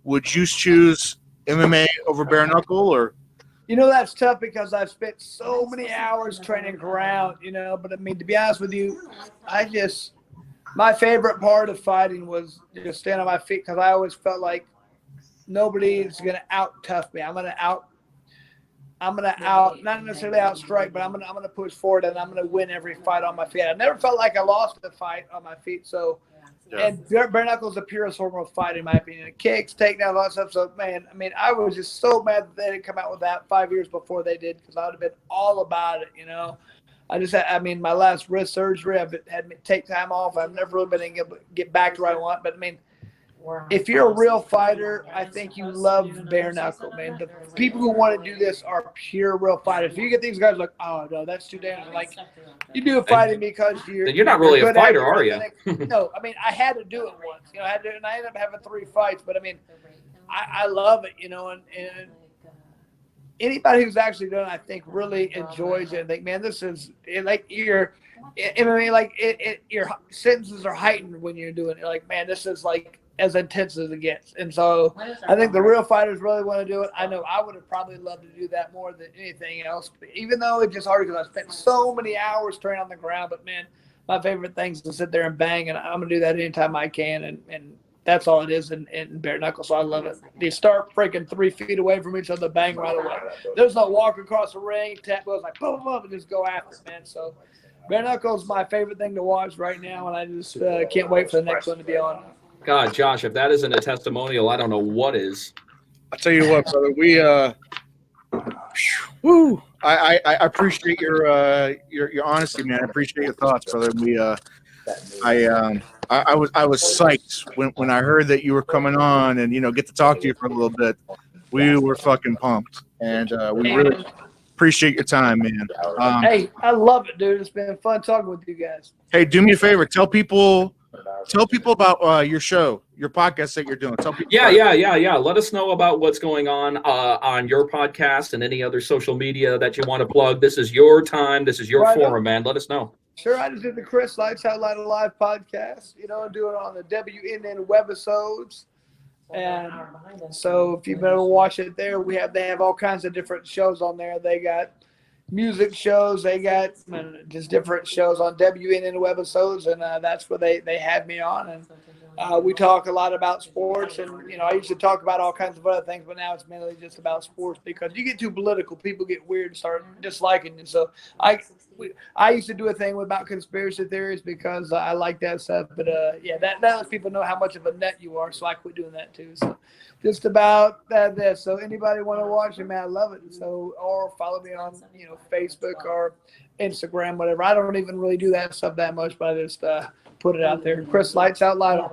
would you choose MMA over bare knuckle or? You know, that's tough because I've spent so many hours training ground, you know. But, I mean, to be honest with you, my favorite part of fighting was just standing on my feet because I always felt like nobody is going to out-tough me. I'm going to not necessarily outstrike, but I'm going to push forward and I'm going to win every fight on my feet. I never felt like I lost a fight on my feet. So, and bare knuckle is the purest form of fighting, in my opinion. Kicks, takedowns, all that stuff. So, man, I mean, I was just so mad that they didn't come out with that 5 years before they did because I would have been all about it, you know. My last wrist surgery, I've had to take time off. I've never really been able to get back to where I want. But, I mean, if you're a real fighter, I think you love bare knuckle, man. The people who want to do this are pure real fighters. If you get these guys like, oh, no, that's too dangerous. Like, you do fighting because you're not really a fighter, are you? No, I mean, I had to do it once. You know, and I ended up having 3 fights. But, I mean, I love it, you know, and anybody who's actually done it, I think, really enjoys it. And think, man, this is like your sentences are heightened when you're doing it. Like, man, this is like as intense as it gets. And so I think the real fighters really want to do it. I know I would have probably loved to do that more than anything else, even though it's just hard because I spent so many hours training on the ground. But, man, my favorite thing is to sit there and bang, and I'm going to do that anytime I can. And that's all it is in bare knuckle. So I love it. They start freaking 3 feet away from each other, bang right away. There's no walk across the ring, tap goes like boom, boom, and just go after it, man. So bare knuckle is my favorite thing to watch right now, and I just can't wait for the next one to be on. God, Josh, if that isn't a testimonial, I don't know what is. I'll tell you what, brother. Woo! I appreciate your honesty, man. I appreciate your thoughts, brother. I was psyched when I heard that you were coming on and get to talk to you for a little bit. We were fucking pumped, and we really appreciate your time, man. Hey, I love it, dude. It's been fun talking with you guys. Hey, do me a favor. Tell people about your show, your podcast that you're doing. Tell people. Yeah. Let us know about what's going on your podcast and any other social media that you want to plug. This is your time. This is your forum, man. Let us know. Sure, I just did the Chris Lights Out Lytle Live podcast. Do it on the WNN webisodes. And so if you've ever watched it there, they have all kinds of different shows on there. They got music shows, they got just different shows on WNN webisodes, and that's where they had me on. And we talk a lot about sports, and I used to talk about all kinds of other things, but now it's mainly just about sports because you get too political, people get weird and start disliking you. So I used to do a thing about conspiracy theories because I like that stuff. But that lets people know how much of a nut you are. So I quit doing that too. So just about that. So anybody want to watch it, man, I love it. So or follow me on Facebook or Instagram, whatever. I don't even really do that stuff that much, but I just put it out there. Chris Lights Out Lytle.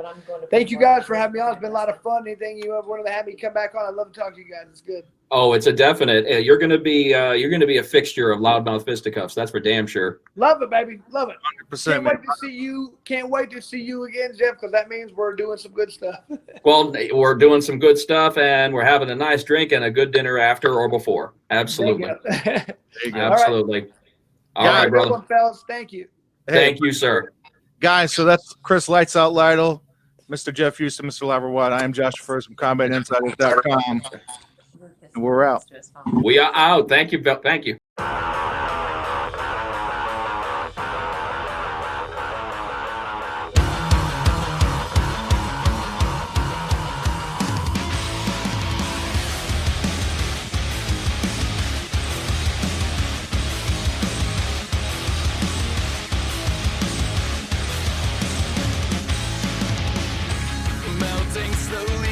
Thank you guys for having me on. It's been a lot of fun. Anything you ever wanted to have me come back on, I'd love to talk to you guys. It's good. Oh, it's a definite. You're gonna be a fixture of Loudmouth Fisticuffs. That's for damn sure. Love it, baby. Love it. 100%. Can't wait to see you again, Jeff, because that means we're doing some good stuff. Well, we're doing some good stuff, and we're having a nice drink and a good dinner after or before. Absolutely. There you go. Absolutely. All right, brother. One, fellas. Thank you. Thank you, sir. Guys, so that's Chris Lights Out Lytle, Mr. Jeff Houston, Mr. Laverwatt. I am Joshua Fers from CombatInsiders.com. And we're out. We are out. Thank you. Thank you. Melting slowly